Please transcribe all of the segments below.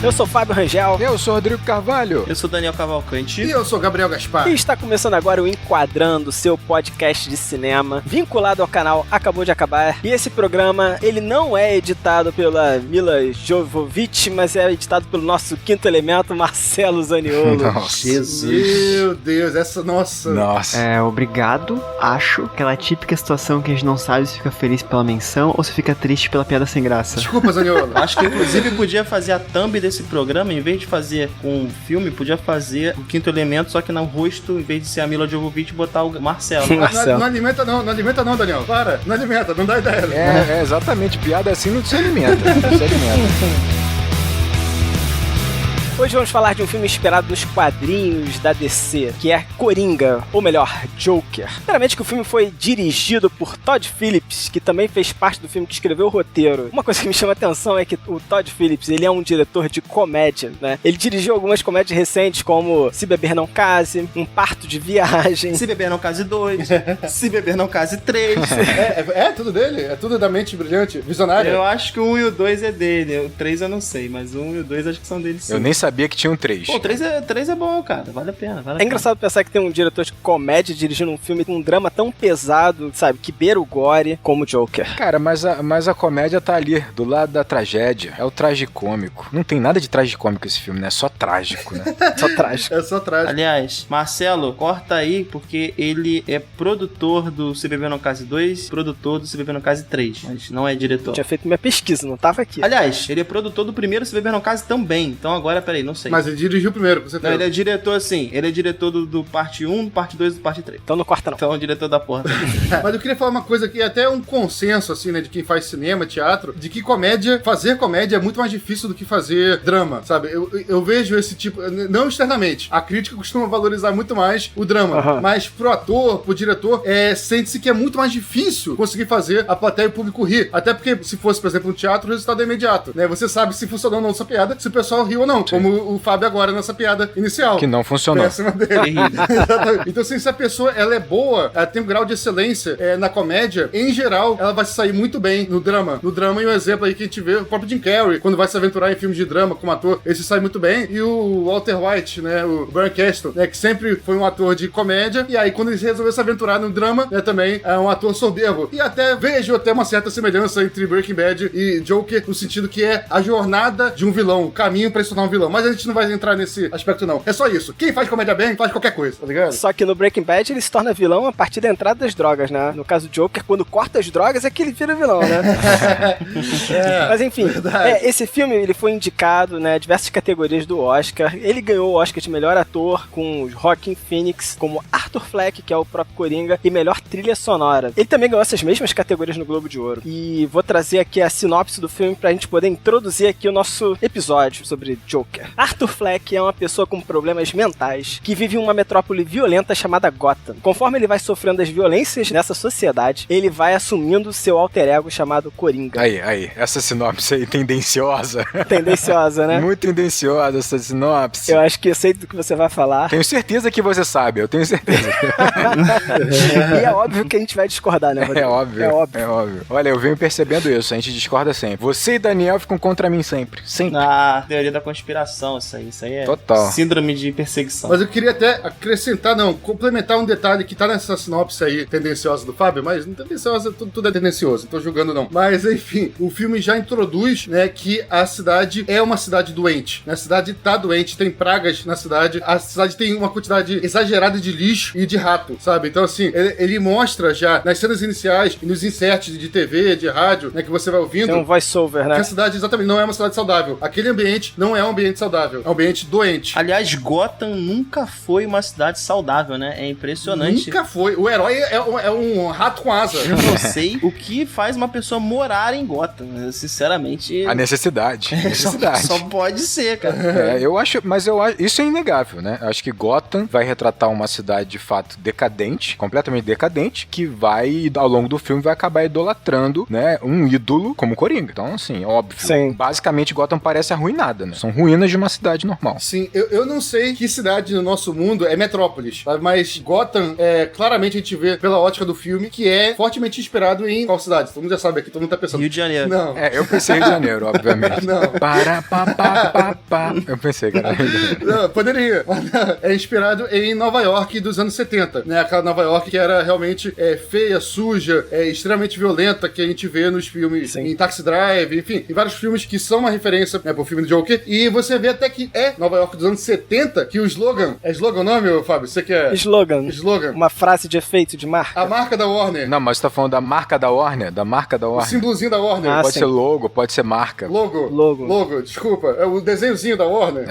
Eu sou Fábio Rangel. Eu sou Rodrigo Carvalho. Eu sou Daniel Cavalcante. E eu sou Gabriel Gaspar. E está começando agora o Enquadrando, seu podcast de cinema, vinculado ao canal Acabou de Acabar. E esse programa, ele não é editado pela Mila Jovovich, mas é editado pelo nosso quinto elemento, Marcelo Zaniolo. Nossa. Jesus. Meu Deus, essa nossa. Obrigado. Acho aquela típica situação que a gente não sabe se fica feliz pela menção ou se fica triste pela piada sem graça. Desculpa, Zaniolo. Acho que inclusive podia fazer a thumb desse programa, em vez de fazer com um filme, podia fazer o quinto elemento, só que no rosto, em vez de ser a Mila Jovovich, botar o Marcelo. Não alimenta não, Daniel. Para, não alimenta, não dá ideia. É, exatamente, piada assim não se alimenta. Não se alimenta. Hoje vamos falar de um filme inspirado nos quadrinhos da DC, que é Coringa, ou melhor, Joker. Primeiramente que o filme foi dirigido por Todd Phillips, que também fez parte do filme que escreveu o roteiro. Uma coisa que me chama a atenção é que o Todd Phillips, ele é um diretor de comédia, né? Ele dirigiu algumas comédias recentes, como Se Beber Não Case, Um Parto de Viagem, Se Beber Não Case 2, Se Beber Não Case 3. É tudo dele? É tudo da mente brilhante, visionária? Eu acho que o 1 e o 2 é dele, o 3 eu não sei, mas o 1 e o 2 acho que são dele sim. Eu nem sabia que tinha um 3. Pô, o 3 é bom, cara, vale a pena. É engraçado pensar que tem um diretor de comédia dirigindo um filme com um drama tão pesado, sabe, que beira o gore, como Joker. Cara, mas a comédia tá ali, do lado da tragédia. É o tragicômico. Não tem nada de tragicômico esse filme, né? É só trágico, né? Só trágico. É só trágico. Aliás, Marcelo, corta aí, porque ele é produtor do Se Beber Não Case 2, produtor do Se Beber Não Case 3, mas não é diretor. Eu tinha feito minha pesquisa, não tava aqui. Aliás, ele é produtor do primeiro Se Beber Não Case também, então agora, peraí, não sei. Mas ele dirigiu primeiro, com certeza. Não, ele é diretor, sim. Ele é diretor do parte 1, do parte 2 e do parte 3. Então não corta não. Então é o diretor da porra. Mas eu queria falar uma coisa que é até um consenso, assim, né, de quem faz cinema, teatro, de que fazer comédia é muito mais difícil do que fazer drama, sabe? Eu vejo esse tipo, não externamente. A crítica costuma valorizar muito mais o drama. Mas pro ator, pro diretor, sente-se que é muito mais difícil conseguir fazer a plateia e o público rir. Até porque, se fosse, por exemplo, um teatro, o resultado é imediato, né? Você sabe se funcionou ou não essa piada, se o pessoal riu ou não. Sim. Como o Fábio agora nessa piada inicial. Que não funcionou. Péssima dele. Então, assim, se a pessoa ela é boa, ela tem um grau de excelência na comédia, em geral, ela vai sair muito bem no drama. No drama, e um exemplo aí que a gente vê, o próprio Jim Carrey, quando vai se aventurar em filmes de drama como ator, ele se sai muito bem. E o Walter White, né, o Bryan Cranston, né, que sempre foi um ator de comédia, e aí quando ele resolveu se aventurar no drama, né, também é um ator soberbo. E vejo até uma certa semelhança entre Breaking Bad e Joker, no sentido que é a jornada de um vilão, o caminho pra se tornar um vilão. Mas a gente não vai entrar nesse aspecto, não. É só isso. Quem faz comédia bem, faz qualquer coisa, tá ligado? Só que no Breaking Bad ele se torna vilão a partir da entrada das drogas, né? No caso do Joker, quando corta as drogas é que ele vira vilão, né? Mas enfim, esse filme ele foi indicado, né, diversas categorias do Oscar. Ele ganhou o Oscar de melhor ator com Joaquin Phoenix, como Arthur Fleck, que é o próprio Coringa, e melhor trilha sonora. Ele também ganhou essas mesmas categorias no Globo de Ouro. E vou trazer aqui a sinopse do filme pra gente poder introduzir aqui o nosso episódio sobre Joker. Arthur Fleck é uma pessoa com problemas mentais que vive em uma metrópole violenta chamada Gotham. Conforme ele vai sofrendo as violências nessa sociedade, ele vai assumindo seu alter ego chamado Coringa. Aí, essa sinopse aí tendenciosa. Tendenciosa, né? Muito tendenciosa essa sinopse. Eu acho que eu sei do que você vai falar. Tenho certeza que você sabe, eu tenho certeza. E é óbvio que a gente vai discordar, né, Rodrigo? É óbvio. Olha, eu venho percebendo isso, a gente discorda sempre. Você e Daniel ficam contra mim sempre. Sempre. Teoria da conspiração, isso aí é total. Síndrome de perseguição. Mas eu queria até acrescentar, complementar um detalhe que tá nessa sinopse aí, tendenciosa do Fábio, mas não tendenciosa, tudo é tendencioso, não tô julgando não. Mas, enfim, o filme já introduz, né, que a cidade é uma cidade doente, né? A cidade tá doente, tem pragas na cidade, a cidade tem uma quantidade exagerada de lixo e de rato, sabe? Então, assim, ele mostra já nas cenas iniciais e nos inserts de TV, de rádio, né, que você vai ouvindo. Tem um voice-over, né? Que a cidade, exatamente, não é uma cidade saudável. Aquele ambiente não é um ambiente saudável, é um ambiente doente. Aliás, Gotham nunca foi uma cidade saudável, né? É impressionante. Nunca foi. O herói é um rato com asa. Eu não sei o que faz uma pessoa morar em Gotham. Sinceramente... A necessidade. Só pode ser, cara. Eu acho... Isso é inegável, né? Eu acho que Gotham vai retratar uma cidade, de fato, decadente, completamente decadente, que vai, ao longo do filme, vai acabar idolatrando, né, um ídolo como Coringa. Então, assim, óbvio. Sim. Basicamente, Gotham parece arruinada, né? São ruínas de uma cidade normal. Sim, eu não sei que cidade no nosso mundo é metrópolis, sabe? Mas Gotham, claramente a gente vê pela ótica do filme que é fortemente inspirado em qual cidade? Todo mundo já sabe aqui, todo mundo tá pensando. Rio de Janeiro. Não. Eu pensei Rio de Janeiro, obviamente. Não. Eu pensei que era Rio de Janeiro. Não, poderia. É inspirado em Nova York dos anos 70, né? Aquela Nova York que era realmente feia, suja, extremamente violenta, que a gente vê nos filmes em Taxi Drive, enfim, em vários filmes que são uma referência, né, pro filme do Joker. E você vê até que é Nova York dos anos 70, que o slogan... É slogan o nome, Fábio? Você quer... Slogan. Uma frase de efeito, de marca. A marca da Warner. Não, mas você tá falando da marca da Warner? Da marca da O Warner? símbolozinho da Warner. Pode ser logo, pode ser marca. Logo, desculpa. É o desenhozinho da Warner.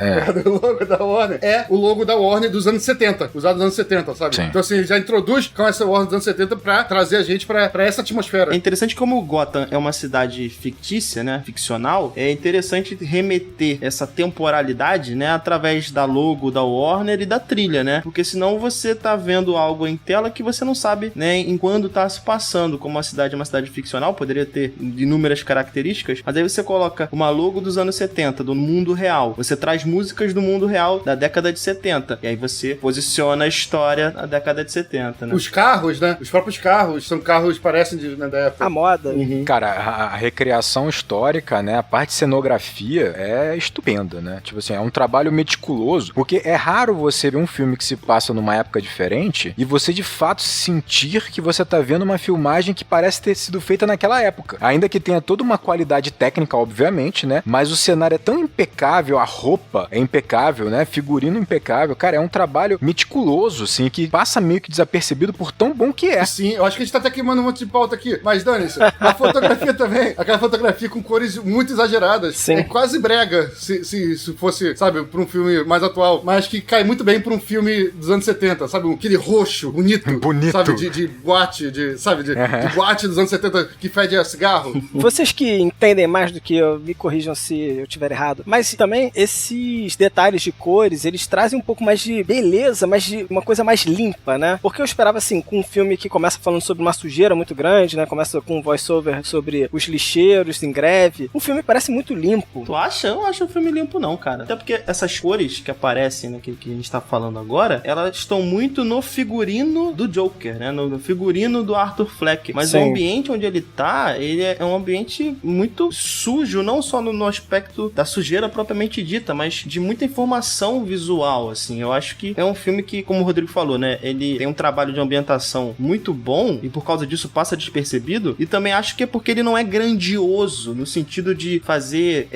O logo da Warner. É o logo da Warner dos anos 70. Usado nos anos 70, sabe? Sim. Então, assim, já introduz com essa Warner dos anos 70 pra trazer a gente pra essa atmosfera. É interessante como Gotham é uma cidade fictícia, né? Ficcional. É interessante remeter essa temporalidade, né? Através da logo da Warner e da trilha, né? Porque senão você tá vendo algo em tela que você não sabe, né? Em quando tá se passando. Como a cidade é uma cidade ficcional, poderia ter inúmeras características, mas aí você coloca uma logo dos anos 70, do mundo real. Você traz músicas do mundo real da década de 70. E aí você posiciona a história na década de 70, né? Os carros, né? Os próprios carros são carros, parecem da época. A moda. Uhum. Cara, a recriação histórica, né? A parte de cenografia é estupenda, né? Tipo assim, é um trabalho meticuloso, porque é raro você ver um filme que se passa numa época diferente e você de fato sentir que você tá vendo uma filmagem que parece ter sido feita naquela época. Ainda que tenha toda uma qualidade técnica, obviamente, né? Mas o cenário é tão impecável, a roupa é impecável, né? Figurino impecável. Cara, é um trabalho meticuloso, assim, que passa meio que desapercebido por tão bom que é. Sim, eu acho que a gente tá até queimando um monte de pauta aqui, mas dane-se. A fotografia também, aquela fotografia com cores muito exageradas. Sim. É quase brega, se fosse, sabe, pra um filme mais atual, mas que cai muito bem pra um filme dos anos 70, sabe, aquele roxo, bonito. Sabe, de boate, de boate dos anos 70 que fede a cigarro. Vocês que entendem mais do que eu, me corrijam se eu estiver errado, mas também esses detalhes de cores, eles trazem um pouco mais de beleza, mas de uma coisa mais limpa, né? Porque eu esperava, assim, com um filme que começa falando sobre uma sujeira muito grande, né? Começa com um voice-over sobre os lixeiros em greve. O filme parece muito limpo. Tu acha? Eu não acho o filme limpo, não, cara. Até porque essas cores que aparecem, né, que a gente tá falando agora, elas estão muito no figurino do Joker, né? No figurino do Arthur Fleck. Mas Sim. o ambiente onde ele tá, ele é um ambiente muito sujo, não só no aspecto da sujeira propriamente dita, mas de muita informação visual, assim. Eu acho que é um filme que, como o Rodrigo falou, né? Ele tem um trabalho de ambientação muito bom e por causa disso passa despercebido. E também acho que é porque ele não é grandioso no sentido de fazer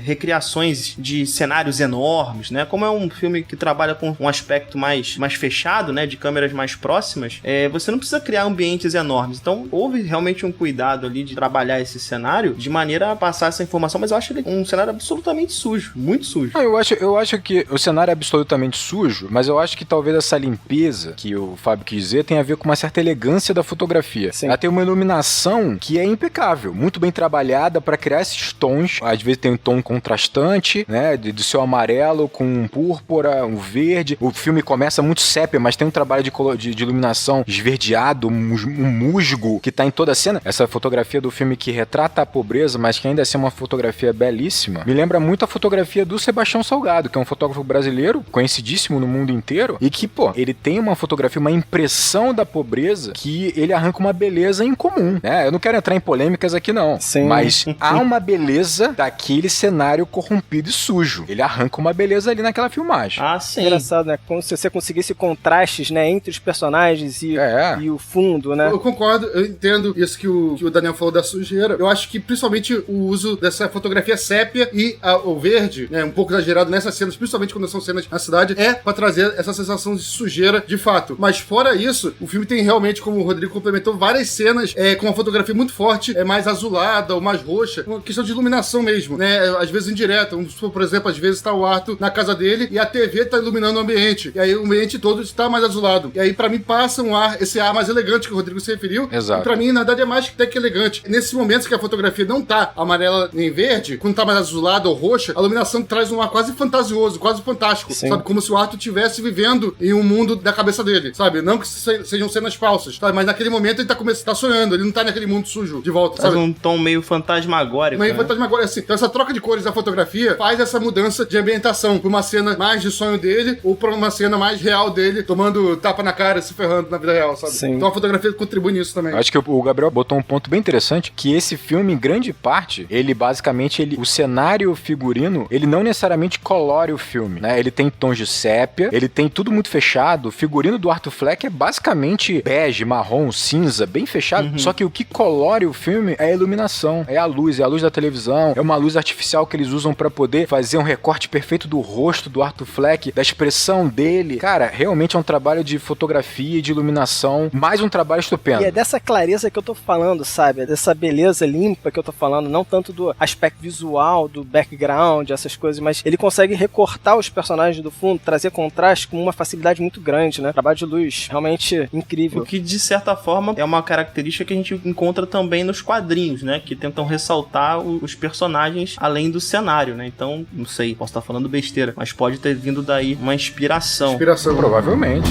recriações de cenários enormes, né? Como é um filme que trabalha com um aspecto mais fechado, né? De câmeras mais próximas, você não precisa criar ambientes enormes. Então, houve realmente um cuidado ali de trabalhar esse cenário de maneira a passar essa informação, mas eu acho ele um cenário absolutamente sujo, muito sujo. Eu acho que o cenário é absolutamente sujo, mas eu acho que talvez essa limpeza que o Fábio quis dizer tem a ver com uma certa elegância da fotografia. Sim. Ela tem uma iluminação que é impecável, muito bem trabalhada para criar esses tons. Às vezes tem um tom contrastante, né, do seu amarelo com um púrpura, um verde. O filme começa muito sépia, mas tem um trabalho de iluminação esverdeado, um musgo que tá em toda a cena. Essa fotografia do filme que retrata a pobreza, mas que ainda assim é uma fotografia belíssima, me lembra muito a fotografia do Sebastião Salgado, que é um fotógrafo brasileiro, conhecidíssimo no mundo inteiro, e que, pô, ele tem uma fotografia, uma impressão da pobreza que ele arranca uma beleza incomum, né? Eu não quero entrar em polêmicas aqui, não. Sim. Mas há uma beleza daquele cenário corrompido e sujo. Ele arranca uma beleza ali naquela filmagem. Ah, sim. Engraçado, né? Como se você conseguisse contrastes, né? Entre os personagens e o fundo, né? Eu concordo, eu entendo isso que o Daniel falou da sujeira. Eu acho que principalmente o uso dessa fotografia sépia e o verde, né, um pouco exagerado nessas cenas, principalmente quando são cenas na cidade, é pra trazer essa sensação de sujeira de fato. Mas fora isso, o filme tem realmente, como o Rodrigo complementou, várias cenas com uma fotografia muito forte, mais azulada ou mais roxa, uma questão de iluminação mesmo, né? Às vezes indireta. Por exemplo, às vezes tá o Arthur na casa dele e a TV tá iluminando o ambiente. E aí o ambiente todo está mais azulado. E aí pra mim passa esse ar mais elegante que o Rodrigo se referiu. Exato. E pra mim, na verdade, é mais até que elegante. Nesses momentos que a fotografia não tá amarela nem verde, quando tá mais azulada ou roxa, a iluminação traz um ar quase fantasioso, quase fantástico. Sim. Sabe? Como se o Arthur estivesse vivendo em um mundo da cabeça dele, sabe? Não que sejam cenas falsas, sabe? Mas naquele momento ele tá sonhando, ele não tá naquele mundo sujo de volta, Faz sabe? um tom meio fantasmagórico, Meio né? fantasmagórico, assim. Então essa troca de cores da fotografia faz essa mudança de ambientação, pra uma cena mais de sonho dele, ou pra uma cena mais real dele, tomando tapa na cara, se ferrando na vida real, sabe? Sim. Então a fotografia contribui nisso também. Acho que o Gabriel botou um ponto bem interessante, que esse filme, em grande parte, ele basicamente, o cenário figurino, ele não necessariamente colore o filme, né? Ele tem tons de sépia, ele tem tudo muito fechado, o figurino do Arthur Fleck é basicamente bege, marrom, cinza, bem fechado, só que o que colore o filme é a iluminação, é a luz da televisão, é uma luz artificial que eles usam pra poder fazer um recorte perfeito do rosto do Arthur Fleck, da expressão dele. Cara, realmente é um trabalho de fotografia e de iluminação, mais um trabalho estupendo. E é dessa clareza que eu tô falando, sabe? É dessa beleza limpa que eu tô falando, não tanto do aspecto visual, do background, essas coisas, mas ele consegue recortar os personagens do fundo, trazer contraste com uma facilidade muito grande, né? Trabalho de luz realmente incrível. O que, de certa forma, é uma característica que a gente encontra também nos quadrinhos, né? Que tentam ressaltar os personagens além do cenário, né? Então, não sei, posso estar falando besteira, mas pode ter vindo daí uma inspiração. Provavelmente.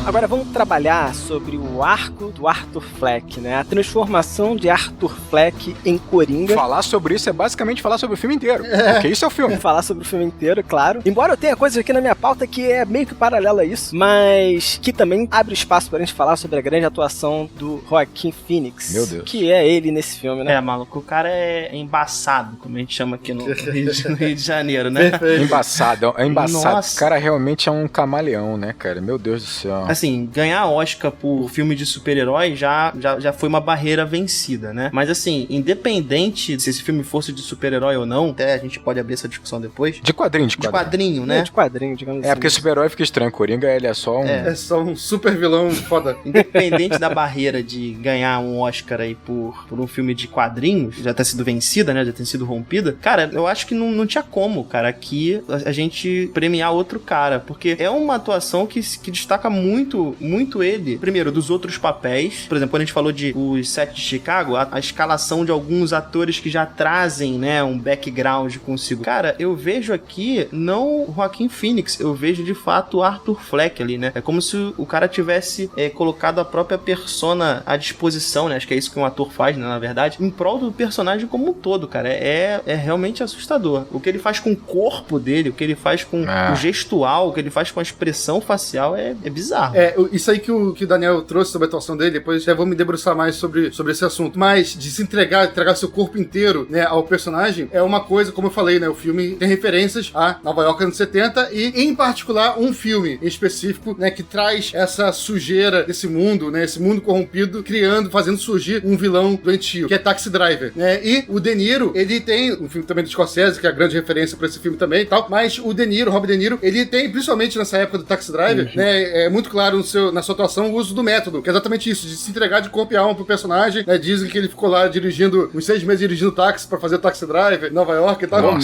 Agora vamos trabalhar sobre o arco do Arthur Fleck, né? A transformação de Arthur Fleck em Coringa. Falar sobre isso é basicamente falar sobre o filme inteiro, porque isso é o filme. Falar sobre o filme inteiro, claro. Embora eu tenha coisas aqui na minha pauta que é meio que paralela a isso, mas que também abre espaço pra gente falar sobre a grande atuação do Joaquin Phoenix. Meu Deus. Que é ele nesse filme, né? É, maluco, o cara é embaçado, como a gente chama aqui no Rio de Janeiro, né? É embaçado. Nossa. O cara realmente é um camaleão, né, cara? Meu Deus do céu. Assim, ganhar Oscar por filme de super-herói já foi uma barreira vencida, né? Mas assim, independente se esse filme fosse de super-herói ou não, até a gente pode abrir essa discussão depois. De quadrinho. De quadrinho, né? De quadrinho, digamos assim. É, porque super-herói fica estranho. Coringa, ele é só um... É só um super vilão foda. Independente da barreira de ganhar um Oscar aí por um filme de quadrinhos, já ter sido vencida, né? Já ter sido rompida. Cara, eu acho que não tinha como, cara, aqui a gente premiar outro cara, porque é uma atuação que destaca muito ele, primeiro, dos outros papéis. Por exemplo, quando a gente falou de Os Sete de Chicago, a escalação de alguns atores que já trazem, né, um background consigo. Cara, eu vejo aqui não o Joaquin Phoenix, eu vejo de fato o Arthur Fleck ali, né? É como se o cara tivesse colocado a própria persona à disposição, né? Acho que é isso que um ator faz, né, na verdade, em prol do personagem como um todo, cara. É realmente assustador. O que ele faz com o corpo dele, o que ele faz com o gestual, o que ele faz com a expressão facial é bizarro. Isso aí que o Daniel trouxe sobre a atuação dele, depois já vou me debruçar mais sobre esse assunto. Mas de se entregar seu corpo inteiro, né, ao personagem, é uma coisa, como eu falei, né, o filme tem referências a Nova York anos 70 e, em particular, um filme em específico, né, que traz essa sujeira desse mundo, né, esse mundo corrompido, fazendo surgir um vilão doentio, que é Taxi Driver, né, e o De Niro, ele tem um filme também do Scorsese, que é a grande referência pra esse filme também e tal, mas o De Niro, Robert De Niro, ele tem, principalmente nessa época do Taxi Driver, né, é muito claro na sua atuação o uso do método, que é exatamente isso, de se entregar de corpo e alma pro personagem, né? Dizem que ele ficou lá dirigindo, uns 6 meses dirigindo táxi pra fazer o Taxi Driver em Nova York e tal.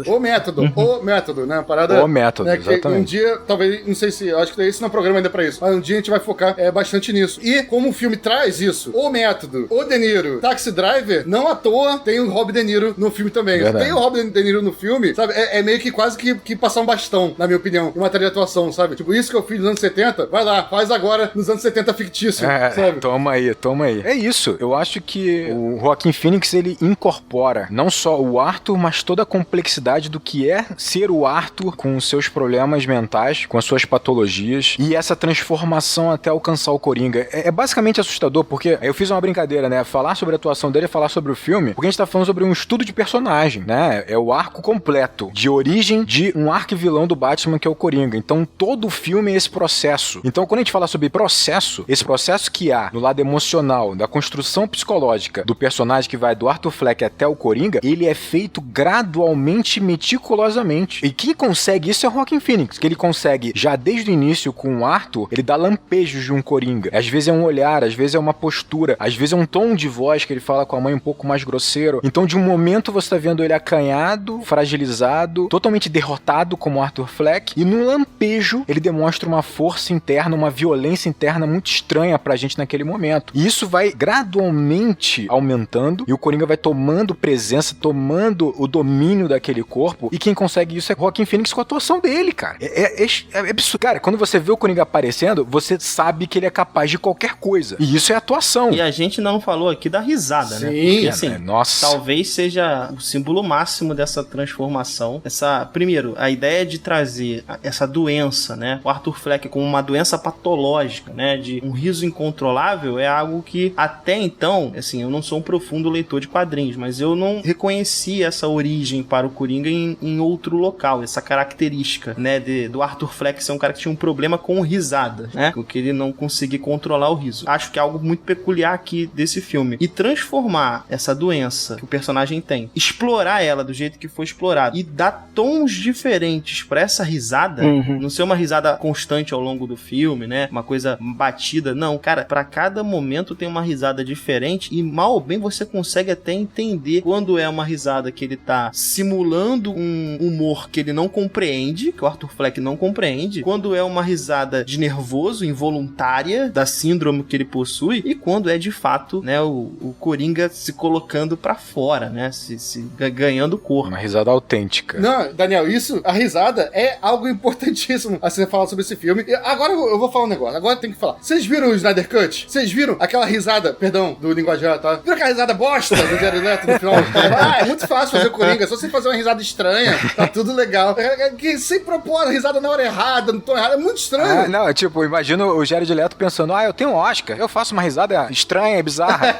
O método, né? A parada... O método, né, exatamente. Um dia, talvez, não sei se, acho que esse não é um programa ainda pra isso, mas um dia a gente vai focar bastante nisso. E como o filme traz isso, o método, o De Niro, Taxi Driver, não à toa tem o Robert De Niro no filme também. Verdade. Tem o Robert De Niro no filme, sabe? É meio que quase que passar um bastão, na minha opinião, em matéria de atuação, sabe? Tipo, isso que eu fiz nos anos 70, vai lá, faz agora nos anos 70 fictício, sabe? Toma aí. É isso. Eu acho que o Joaquin Phoenix, ele incorpora não só o Arthur, mas toda a complexidade do que é ser o Arthur com os seus problemas mentais, com as suas patologias e essa transformação até alcançar o Coringa. É basicamente assustador, porque eu fiz uma brincadeira, né? Falar sobre a atuação dele é falar sobre o filme, porque a gente tá falando sobre um estudo de personagem, né? É o arco completo, de origem de um arquivilão do Batman, que é o Coringa. Então, todo o filme é esse processo. Então, quando a gente fala sobre processo, esse processo que há no lado emocional, da construção psicológica do personagem que vai do Arthur Fleck até o Coringa, ele é feito gradualmente, meticulosamente. E quem consegue isso é o Joaquin Phoenix, que ele consegue, já desde o início com o Arthur, ele dá lampejos de um Coringa. Às vezes é um olhar, às vezes é uma postura, às vezes é um tom de voz que ele fala com a mãe um pouco mais grosseiro. Então, de um momento você tá vendo ele acanhado, fragilizado, totalmente derrotado como Arthur Fleck, e num lampejo ele demonstra uma força interna interna, uma violência interna muito estranha pra gente naquele momento. E isso vai gradualmente aumentando e o Coringa vai tomando presença, tomando o domínio daquele corpo, e quem consegue isso é Joaquin Phoenix com a atuação dele, cara. É absurdo. Cara, quando você vê o Coringa aparecendo, você sabe que ele é capaz de qualquer coisa. E isso é atuação. E a gente não falou aqui da risada, Sim, né? Porque, assim, nossa. talvez seja o símbolo máximo dessa transformação. Primeiro, a ideia de trazer essa doença, né? O Arthur Fleck como uma doença patológica, né? De um riso incontrolável é algo que até então, assim, eu não sou um profundo leitor de quadrinhos, mas eu não reconheci essa origem para o Coringa em outro local, essa característica, né? Do Arthur Fleck ser um cara que tinha um problema com risada, né? Porque ele não conseguia controlar o riso. Acho que é algo muito peculiar aqui desse filme. E transformar essa doença que o personagem tem, explorar ela do jeito que foi explorado e dar tons diferentes pra essa risada, não ser uma risada constante ao longo do filme, né? Uma coisa batida. Não, cara, pra cada momento tem uma risada diferente e mal ou bem você consegue até entender quando é uma risada que ele tá simulando um humor que ele não compreende, que o Arthur Fleck não compreende, quando é uma risada de nervoso, involuntária, da síndrome que ele possui, e quando é de fato, né, o Coringa se colocando pra fora, né, ganhando corpo. Uma risada autêntica. Não, Daniel, a risada é algo importantíssimo a você falar sobre esse filme. E agora eu vou falar um negócio, agora tem que falar. Vocês viram o Snyder Cut? Vocês viram aquela risada, perdão, do linguajar, tá? Viram aquela risada bosta do Jared Leto no final? É muito fácil fazer o Coringa, é só você fazer uma risada estranha, tá tudo legal. Que sem propor a risada na hora errada, no tom errado, é muito estranho. Não, tipo, imagino o Jared Leto pensando, eu tenho um Oscar, eu faço uma risada estranha, bizarra.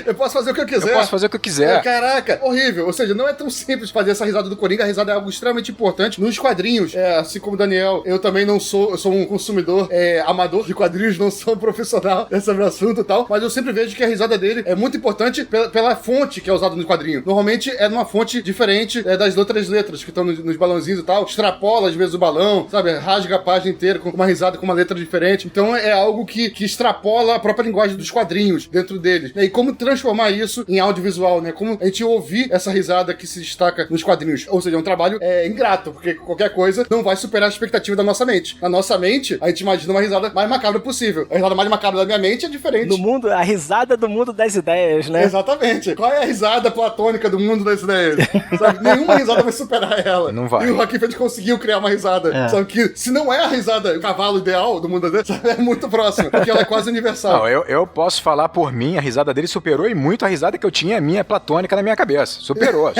Eu posso fazer o que eu quiser. Eu posso fazer o que eu quiser. Caraca, horrível. Ou seja, não é tão simples fazer essa risada do Coringa, a risada é algo extremamente importante nos quadrinhos. Assim como o Daniel, eu também não sou, eu sou um consumidor amador de quadrinhos, não sou um profissional sobre o assunto e tal, mas eu sempre vejo que a risada dele é muito importante pela fonte que é usada no quadrinho. Normalmente é numa fonte diferente das outras letras que estão nos balãozinhos e tal, extrapola às vezes o balão, sabe, rasga a página inteira com uma risada com uma letra diferente. Então é algo que extrapola a própria linguagem dos quadrinhos dentro deles. E como transformar isso em audiovisual, né? Como a gente ouvir essa risada que se destaca nos quadrinhos. Ou seja, é um trabalho ingrato, porque qualquer coisa não vai superar a expectativa da nossa mente. Na nossa mente, a gente imagina uma risada mais macabra possível. A risada mais macabra da minha mente é diferente. No mundo, a risada do mundo das ideias, né? Exatamente. Qual é a risada platônica do mundo das ideias? Sabe? Nenhuma risada vai superar ela. Não vai. E o Joaquin Phoenix conseguiu criar uma risada. Sabe que se não é a risada, o cavalo ideal do mundo das ideias, sabe? É muito próximo, porque ela é quase universal. Não, eu posso falar por mim, a risada dele superou e muito a risada que eu tinha, minha platônica na minha cabeça. Superou.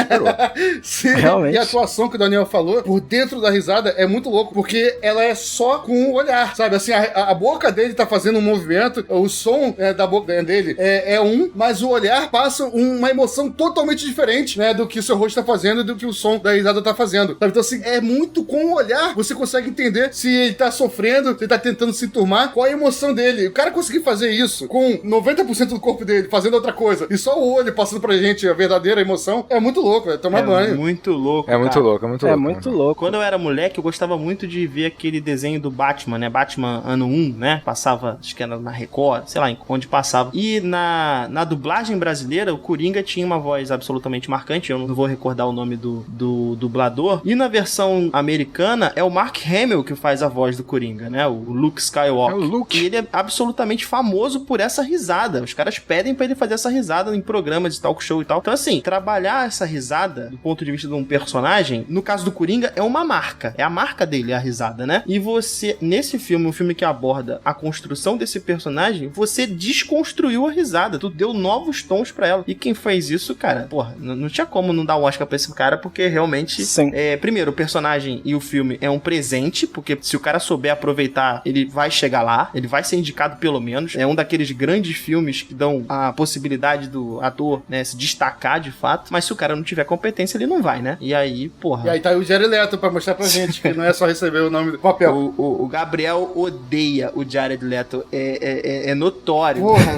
Sim, realmente. E a atuação que o Daniel falou, por dentro da risada, é muito louco, porque ela é só com o olhar, sabe? Assim, a boca dele tá fazendo um movimento, o som da boca dele é mas o olhar passa uma emoção totalmente diferente, né, do que o seu rosto tá fazendo e do que o som da risada tá fazendo, sabe? Então, assim, é muito com o olhar, você consegue entender se ele tá sofrendo, se ele tá tentando se turmar, qual é a emoção dele. O cara conseguir fazer isso com 90% do corpo dele fazendo outra coisa, e só o olho passando pra gente a verdadeira emoção, é muito louco, é tomar banho. Muito louco, É muito louco, é muito É louco. muito louco. Quando eu era moleque, eu gostava muito de ver aquele desenho do Batman, né? Batman ano 1, né? Passava, acho que era na Record, sei lá, onde passava. E na dublagem brasileira, o Coringa tinha uma voz absolutamente marcante, eu não vou recordar o nome do dublador. E na versão americana, é o Mark Hamill que faz a voz do Coringa, né? O Luke Skywalker. É o Luke. E ele é absolutamente famoso por essa risada. Os caras pedem pra ele fazer essa risada em programas de talk show e tal. Então, assim, trabalhar essa risada do ponto de vista de um personagem, no caso do Coringa, é uma marca. É a marca dele, a risada, né? E você, nesse filme, um filme que aborda a construção desse personagem, você desconstruiu a risada. Tu deu novos tons pra ela. E quem fez isso, cara, porra, não tinha como não dar um Oscar pra esse cara, porque realmente... Sim. Primeiro, o personagem e o filme é um presente, porque se o cara souber aproveitar, ele vai chegar lá, ele vai ser indicado pelo menos. É um daqueles grandes filmes que dão a possibilidade do ator, né, se destacar de fato, mas se o cara não tiver competência, ele não vai, né? E aí, porra... E aí tá o Jared Leto pra mostrar pra gente que não é só receber o nome do papel. O Gabriel odeia o Jared Leto, é notório. Porra,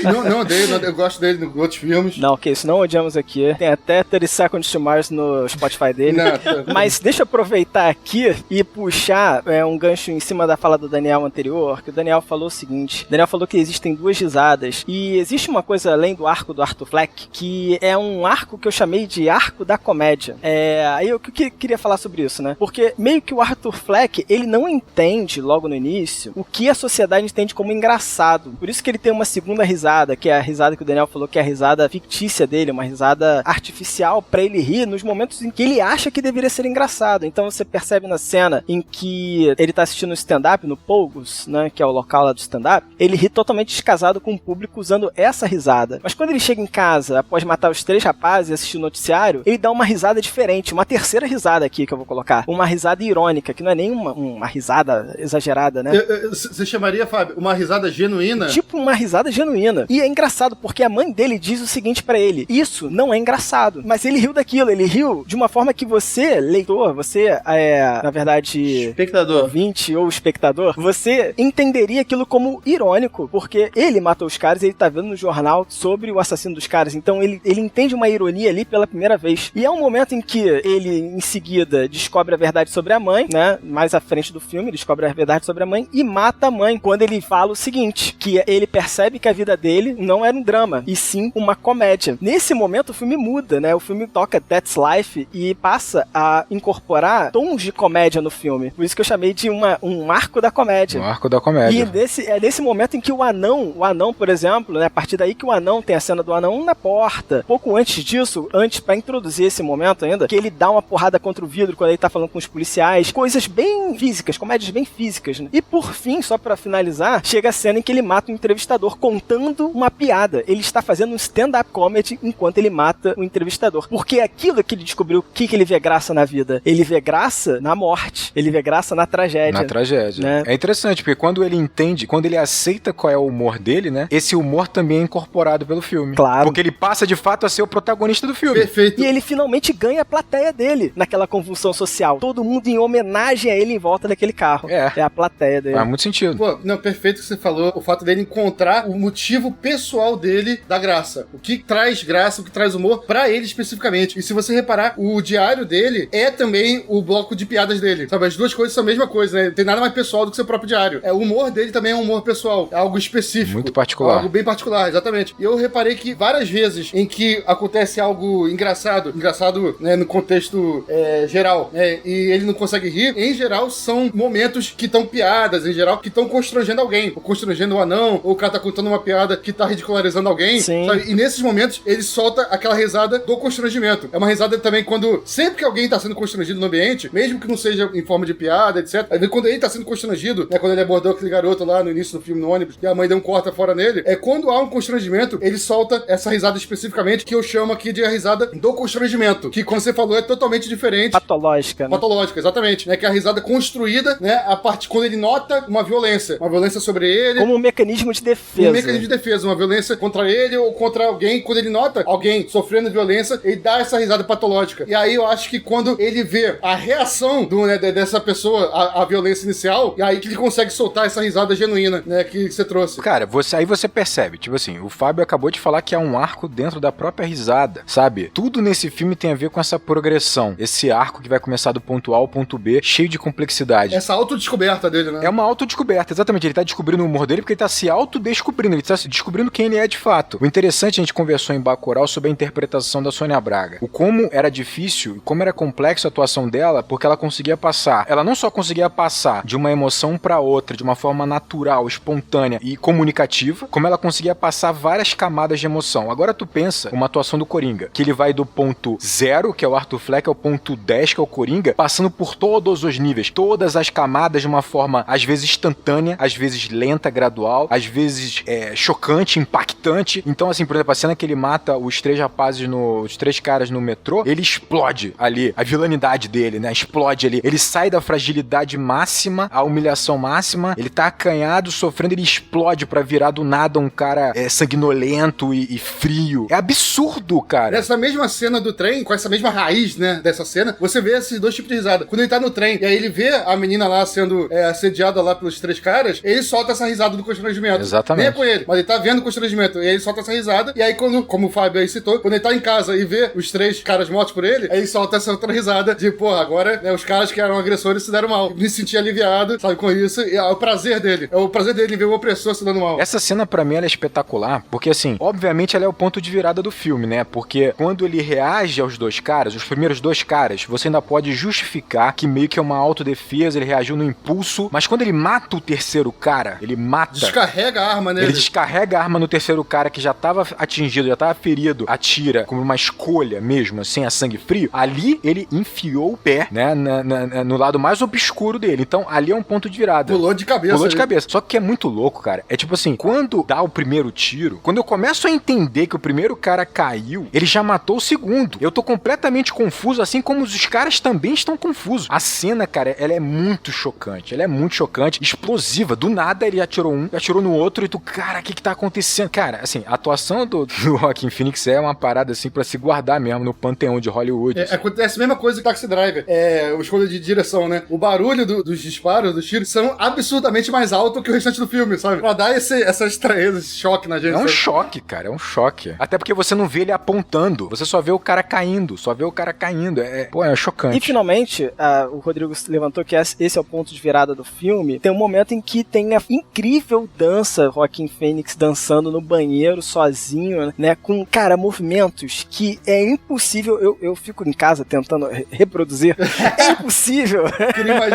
não odeio, eu gosto dele em outros filmes. Não, que isso, não odiamos aqui. Tem até 30 Seconds to Mars no Spotify dele. Mas deixa eu aproveitar aqui e puxar um gancho em cima da fala do Daniel anterior, que o Daniel falou o seguinte. O Daniel falou que existem duas risadas. E existe uma coisa além do arco do Arthur Fleck, que é um arco que eu chamei de arco da comédia. Aí eu queria falar sobre isso, né? Porque meio que o Arthur Fleck, ele não entende entende, logo no início, o que a sociedade entende como engraçado. Por isso que ele tem uma segunda risada, que é a risada que o Daniel falou que é a risada fictícia dele, uma risada artificial pra ele rir nos momentos em que ele acha que deveria ser engraçado. Então você percebe na cena em que ele tá assistindo um stand-up no Pogos, né, que é o local lá do stand-up, ele ri totalmente descasado com o público usando essa risada. Mas quando ele chega em casa, após matar os 3 rapazes e assistir o noticiário, ele dá uma risada diferente, uma terceira risada aqui que eu vou colocar. Uma risada irônica, que não é nem uma risada exagerada, né? Você chamaria, Fábio, uma risada genuína? Tipo uma risada genuína. E é engraçado porque a mãe dele diz o seguinte pra ele: isso não é engraçado. Mas ele riu daquilo, ele riu de uma forma que você, leitor, você na verdade, espectador, ouvinte ou espectador, você entenderia aquilo como irônico, porque ele matou os caras e ele tá vendo no jornal sobre o assassino dos caras. Então ele entende uma ironia ali pela primeira vez. E é um momento em que ele, em seguida, descobre a verdade sobre a mãe, né? Mais à frente do filme, descobre a verdade sobre a mãe e mata a mãe, quando ele fala o seguinte, que ele percebe que a vida dele não era um drama, e sim uma comédia. Nesse momento o filme muda, né? O filme toca That's Life e passa a incorporar tons de comédia no filme. Por isso que eu chamei de um arco da comédia. Um arco da comédia. E é nesse momento em que o anão, por exemplo, né? A partir daí que o anão tem a cena do anão na porta. Pouco antes disso, pra introduzir esse momento ainda, que ele dá uma porrada contra o vidro quando ele tá falando com os policiais, coisas bem físicas, comédias bem físicas, né? E por fim, só pra finalizar, chega a cena em que ele mata o entrevistador contando uma piada. Ele está fazendo um stand-up comedy enquanto ele mata o entrevistador. Porque é aquilo que ele descobriu, o que ele vê graça na vida. Ele vê graça na morte. Ele vê graça na tragédia. Na tragédia. Né? É interessante, porque quando ele entende, quando ele aceita qual é o humor dele, né? Esse humor também é incorporado pelo filme. Claro. Porque ele passa, de fato, a ser o protagonista do filme. Perfeito. E ele finalmente ganha a plateia dele naquela convulsão social. Todo mundo em homenagem a ele em volta daquele carro. É a plateia dele. Faz muito sentido. Pô, não, perfeito o que você falou, o fato dele encontrar o motivo pessoal dele da graça. O que traz graça, o que traz humor pra ele especificamente. E se você reparar, o diário dele é também o bloco de piadas dele. Sabe, as duas coisas são a mesma coisa, né? Não tem nada mais pessoal do que seu próprio diário. O humor dele também é um humor pessoal, é algo específico. Muito particular. Algo bem particular, exatamente. E eu reparei que várias vezes em que acontece algo engraçado, né, no contexto geral, né, e ele não consegue rir, em geral são momentos que estão piadas, em geral, que estão constrangendo alguém, ou constrangendo o anão, ou o cara tá contando uma piada que tá ridicularizando alguém, sabe? E nesses momentos ele solta aquela risada do constrangimento. É uma risada também quando, sempre que alguém tá sendo constrangido no ambiente, mesmo que não seja em forma de piada, etc, quando ele tá sendo constrangido, né, quando ele abordou aquele garoto lá no início do filme no ônibus, e a mãe deu um corta fora nele, quando há um constrangimento, ele solta essa risada especificamente, que eu chamo aqui de a risada do constrangimento, que quando você falou é totalmente diferente. Patológica, né? Patológica, exatamente, né, que é a risada construída, né, a parte quando ele nota uma violência sobre ele. Como um mecanismo de defesa. Um mecanismo de defesa, uma violência contra ele ou contra alguém, quando ele nota alguém sofrendo violência, ele dá essa risada patológica. E aí eu acho que quando ele vê a reação dessa pessoa à violência inicial, e aí que ele consegue soltar essa risada genuína, né, que você trouxe. Cara, aí você percebe, tipo assim, o Fábio acabou de falar que é um arco dentro da própria risada, sabe? Tudo nesse filme tem a ver com essa progressão, esse arco que vai começar do ponto A ao ponto B, cheio de complexidade. Essa autodescoberta dele, né? É uma autodescoberta, exatamente. Ele tá descobrindo o humor dele porque ele tá se autodescobrindo, ele tá descobrindo quem ele é de fato. O interessante, a gente conversou em Bacurau sobre a interpretação da Sônia Braga. O como era difícil, como era complexo a atuação dela, porque ela conseguia passar. Ela não só conseguia passar de uma emoção pra outra, de uma forma natural, espontânea e comunicativa, como ela conseguia passar várias camadas de emoção. Agora tu pensa uma atuação do Coringa, que ele vai do ponto 0, que é o Arthur Fleck, ao ponto 10, que é o Coringa, passando por todos os níveis, todas as camadas de uma forma, às vezes instantânea, às vezes lenta, gradual, às vezes chocante, impactante. Então, assim, por exemplo, a cena que ele mata os 3 rapazes, os 3 caras no metrô, ele explode ali, a vilanidade dele, né? Explode ali. Ele sai da fragilidade máxima, a humilhação máxima, ele tá acanhado, sofrendo, ele explode pra virar do nada um cara sanguinolento e frio. É absurdo, cara. Nessa mesma cena do trem, com essa mesma raiz, né, dessa cena, você vê esses dois tipos de risada. Quando ele tá no trem, e aí ele vê a menina lá sendo assediada lá pelos 3 caras, ele solta essa risada do constrangimento. Exatamente. Nem é com ele, mas ele tá vendo o constrangimento, e aí ele solta essa risada, e aí quando, como o Fábio aí citou, quando ele tá em casa e vê os 3 caras mortos por ele, aí ele solta essa outra risada de, porra, agora, né, os caras que eram agressores se deram mal. Me senti aliviado, sabe, com isso, e é o prazer dele. É o prazer dele em ver o opressor se dando mal. Essa cena, pra mim, ela é espetacular, porque, assim, obviamente ela é o ponto de virada do filme, né? Porque quando ele reage aos 2 caras, os primeiros 2 caras, você ainda pode justificar que meio que é uma autodefesa, ele reagiu no impulso, mas quando ele mata o terceiro cara, ele mata... Descarrega a arma nele. Ele descarrega a arma no terceiro cara que já tava atingido, já tava ferido, atira como uma escolha mesmo, assim, a sangue frio. Ali, ele enfiou o pé, né, no lado mais obscuro dele. Então, ali é um ponto de virada. Pulou de cabeça. Pulou de cabeça. Só que é muito louco, cara. É tipo assim, quando dá o primeiro tiro, quando eu começo a entender que o primeiro cara caiu, ele já matou o segundo. Eu tô completamente confuso, assim como os caras também estão confusos. A cena, cara, ela é muito chocante. Ela é muito chocante, explosiva. Do nada, ele atirou um, atirou no outro e tu, cara, o que tá acontecendo? Cara, assim, a atuação do Joaquin Phoenix é uma parada, assim, pra se guardar mesmo no panteão de Hollywood. Assim. Acontece a mesma coisa que Taxi Driver. O escolha de direção, né? O barulho dos disparos, dos tiros, são absurdamente mais altos que o restante do filme, sabe? Pra dar essa estranheza, esse choque na gente. É um sabe? choque, cara, é um choque. Até porque você não vê ele apontando, você só vê o cara caindo, é chocante. E finalmente, o Rodrigo levantou que esse é o ponto de virada do filme. Tem um momento em que tem a incrível dança, Joaquin Phoenix dançando no banheiro sozinho, né? Com, cara, movimentos que é impossível. Eu fico em casa tentando reproduzir. É impossível.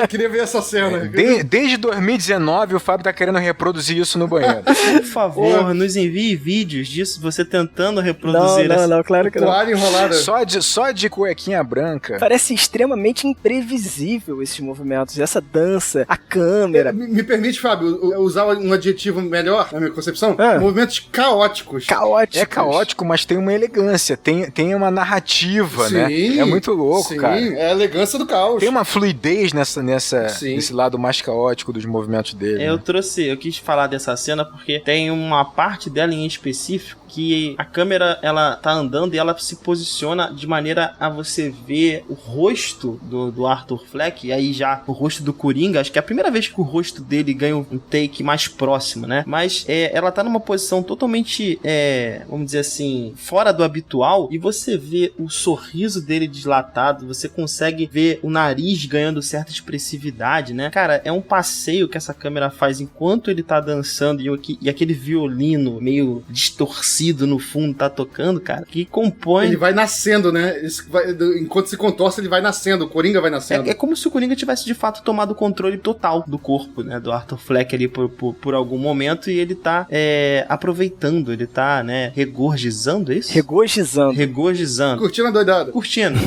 Queria ver essa cena. Desde 2019 o Fábio tá querendo reproduzir isso no banheiro. Por favor, nos envie vídeos disso, você tentando reproduzir. Não, claro que não. Toalha enrolada. Só de cuequinha branca. Parece extremamente imprevisível esses movimentos, essa dança, a câmera. Me permite, Fábio, usar um adjetivo melhor na minha concepção? Movimentos caóticos. É caótico, mas tem uma elegância, tem uma narrativa, né? É muito louco, cara. Sim, é a elegância do caos. Tem uma fluidez nesse lado mais caótico dos movimentos dele. Eu quis falar dessa cena porque tem uma parte dela em específico que a câmera, ela tá andando e ela se posiciona de maneira a você ver o rosto do Arthur Fleck, e aí já o rosto do Coringa, acho que é a primeira vez que o rosto dele ganha um take mais próximo, né? Mas ela tá numa posição totalmente, vamos dizer assim, fora do habitual, e você vê o sorriso dele dilatado, você consegue ver o nariz ganhando certa expressividade, né? Cara, é um passeio que essa câmera faz enquanto ele tá dançando e aquele violino meio distorcido no fundo tá tocando, cara, que compõe... Ele vai nascendo, né? Enquanto se contorce, ele vai nascendo, o Coringa vai nascendo. É como se o Coringa tivesse, de fato, tomado o controle total do corpo, né? Do Arthur Fleck ali por algum momento, e ele tá aproveitando, ele tá, né? Regorgizando, é isso? Regorgizando. Curtindo a doidada.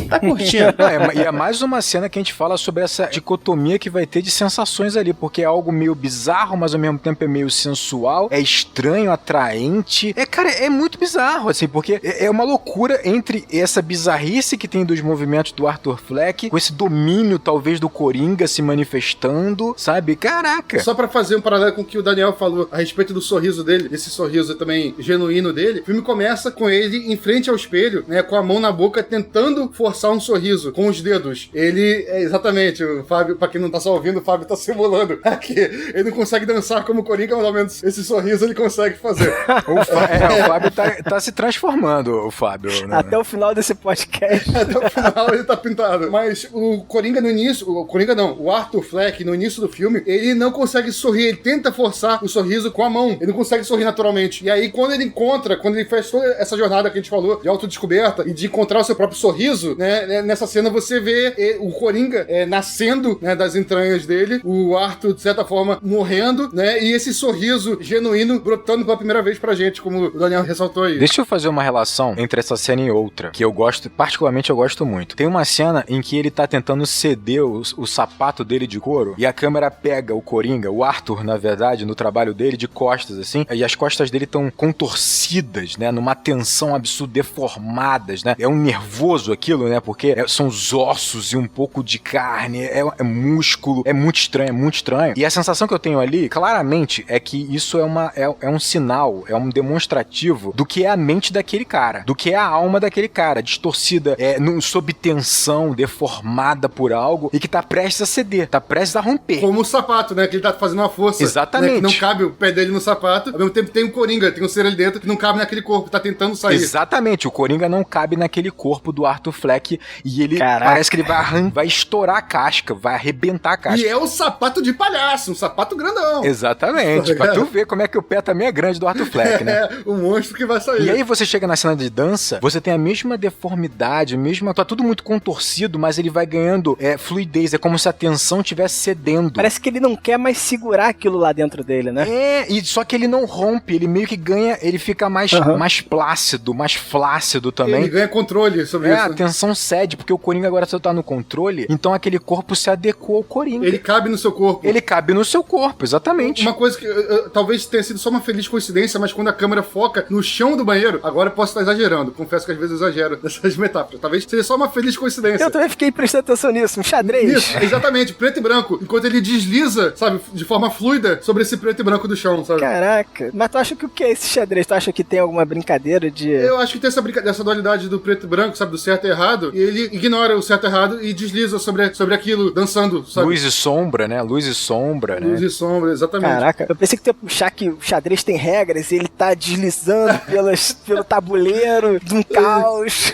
Tá curtindo. E é mais uma cena que a gente fala sobre essa dicotomia que vai ter de sensações ali, porque é algo meio bizarro, mas ao mesmo tempo é meio sensual, é estranho, atraente. Cara, é muito bizarro, assim, porque é uma loucura entre essa bizarrice que tem dos movimentos do Arthur Fleck, com esse domínio, talvez, do Coringa se manifestando, sabe? Caraca! Só pra fazer um paralelo com o que o Daniel falou a respeito do sorriso dele, esse sorriso também genuíno dele, o filme começa com ele em frente ao espelho, né, com a mão na boca, tentando forçar um sorriso com os dedos. Ele, exatamente, o Fábio, pra quem não tá só ouvindo, o Fábio tá simulando aqui. Ele não consegue dançar como o Coringa, mas ao menos esse sorriso ele consegue fazer. O Fábio tá se transformando, o Fábio. Né? Até o final desse podcast. Até o final ele tá pintado. Mas o Coringa no início, o Arthur Fleck no início do filme, ele não consegue sorrir, ele tenta forçar o sorriso com a mão. Ele não consegue sorrir naturalmente. E aí quando ele faz toda essa jornada que a gente falou, de autodescoberta e de encontrar o seu próprio sorriso, né, nessa cena você vê o Coringa nascendo, né, das entranhas dele, o Arthur, de certa forma, morrendo, né, e esse sorriso genuíno brotando pela primeira vez pra gente, como o Daniel ressaltou aí. Deixa eu fazer uma relação entre essa cena e outra, que eu gosto, particularmente eu gosto muito. Tem uma cena em que ele tá tentando ceder o sapato dele de couro, e a câmera pega o Coringa, o Arthur, na verdade, no trabalho dele, de costas, assim, e as costas dele estão contorcidas, né, numa tensão absurda, deformadas, né, é um nervoso aquilo, né, porque são os ossos e um pouco de carne, é músculo, é muito estranho, e a sensação que eu tenho ali, claramente, é que isso é um sinal, é um demonstrativo do que é a mente daquele cara, do que é a alma daquele cara, distorcida, sob tensão, deformada por algo, e que tá prestes a ceder, tá prestes a romper. Como o sapato, né, que ele tá fazendo uma força. Exatamente. Né, que não cabe o pé dele no sapato, ao mesmo tempo tem o Coringa, tem um ser ali dentro que não cabe naquele corpo, tá tentando sair. Exatamente, o Coringa não cabe naquele corpo do Arthur Fleck, e ele parece que ele vai estourar a casca, vai arrebentar a casca. E é um sapato de palhaço, um sapato grandão. Exatamente, pra tu ver como é que o pé também é grande do Arthur Fleck, né? Um monstro que vai sair. E aí você chega na cena de dança, você tem a mesma deformidade, tá tudo muito contorcido, mas ele vai ganhando fluidez, é como se a tensão estivesse cedendo. Parece que ele não quer mais segurar aquilo lá dentro dele, né? E só que ele não rompe, ele meio que ganha, ele fica mais plácido, mais flácido também. Ele ganha controle sobre isso. A tensão cede, porque o Coringa agora só tá no controle, então aquele corpo se adequou ao Coringa. Ele cabe no seu corpo. Ele cabe no seu corpo, exatamente. Uma coisa que talvez tenha sido só uma feliz coincidência, mas quando a câmera foca no chão do banheiro, agora eu posso estar exagerando. Confesso que às vezes eu exagero nessas metáforas. Talvez seja só uma feliz coincidência. Eu também fiquei prestando atenção nisso, um xadrez. Isso, exatamente, preto e branco. Enquanto ele desliza, sabe, de forma fluida sobre esse preto e branco do chão, sabe? Caraca. Mas tu acha que o que é esse xadrez? Tu acha que tem alguma brincadeira de... Eu acho que tem essa dualidade do preto e branco, sabe, do certo e errado, e ele ignora o certo e errado e desliza sobre aquilo, dançando, sabe? Luz e sombra, né? Luz e sombra, né? Luz e sombra, exatamente. Caraca, eu pensei que tu ia puxar que o xadrez tem regras e ele tá deslizando pelo tabuleiro de um caos.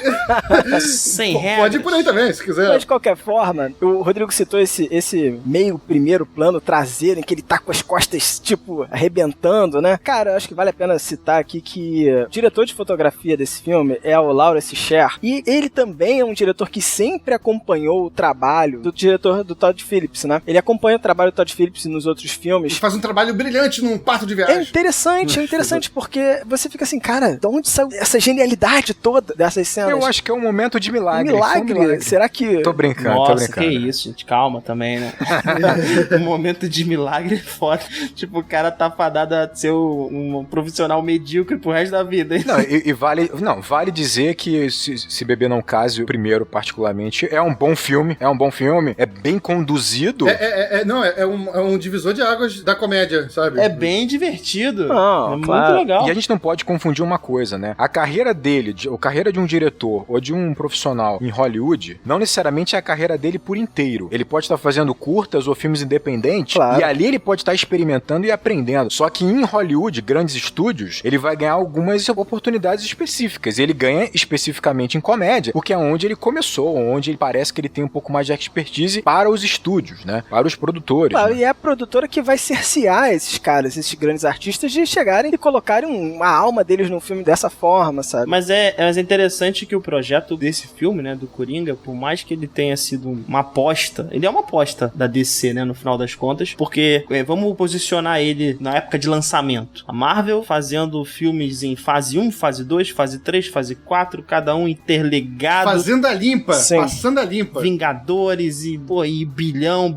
Sem regras. Pode ir por aí também, se quiser. Mas de qualquer forma, o Rodrigo citou esse meio primeiro plano traseiro em que ele tá com as costas, tipo, arrebentando, né? Cara, eu acho que vale a pena citar aqui que o diretor de fotografia desse filme é o Lawrence Sher, e ele também é um diretor que sempre acompanhou o trabalho do diretor do Todd Phillips, né? Ele acompanha o trabalho do Todd Phillips nos outros filmes. Ele faz um trabalho brilhante num parto de viagem. É interessante porque você fica assim, cara, de onde saiu essa genialidade toda dessas cenas? Eu acho que é um momento de milagre. Milagre? Será que... Tô brincando, Nossa, que isso, gente. Calma também, né? Um momento de milagre é foda. Tipo, o cara tá fadado a ser um profissional medíocre pro resto da vida. Não, vale dizer que Se Beber Não Case, o primeiro particularmente, é um bom filme, é bem conduzido. É um divisor de águas da comédia, sabe? É bem divertido. Não, claro. Muito legal. E a gente não pode confundir uma coisa, né? A carreira dele, a carreira de um diretor ou de um profissional em Hollywood, não necessariamente é a carreira dele por inteiro. Ele pode estar fazendo curtas ou filmes independentes, claro. E ali ele pode estar experimentando e aprendendo. Só que em Hollywood, grandes estúdios, ele vai ganhar algumas oportunidades específicas. E ele ganha especificamente em comédia, porque é onde ele começou, onde ele parece que ele tem um pouco mais de expertise para os estúdios, né? Para os produtores. Claro, né? E é a produtora que vai cercear esses caras, esses grandes artistas, de chegarem e colocarem uma alma deles num filme dessa forma, sabe? Mas é interessante que o projeto desse filme, né, do Coringa, por mais que ele tenha sido uma aposta, ele é uma aposta da DC, né, no final das contas, porque vamos posicionar ele na época de lançamento. A Marvel fazendo filmes em fase 1, fase 2, fase 3, fase 4, cada um interligado. Fazendo a limpa, Sim. Passando a limpa. Vingadores e bilhão,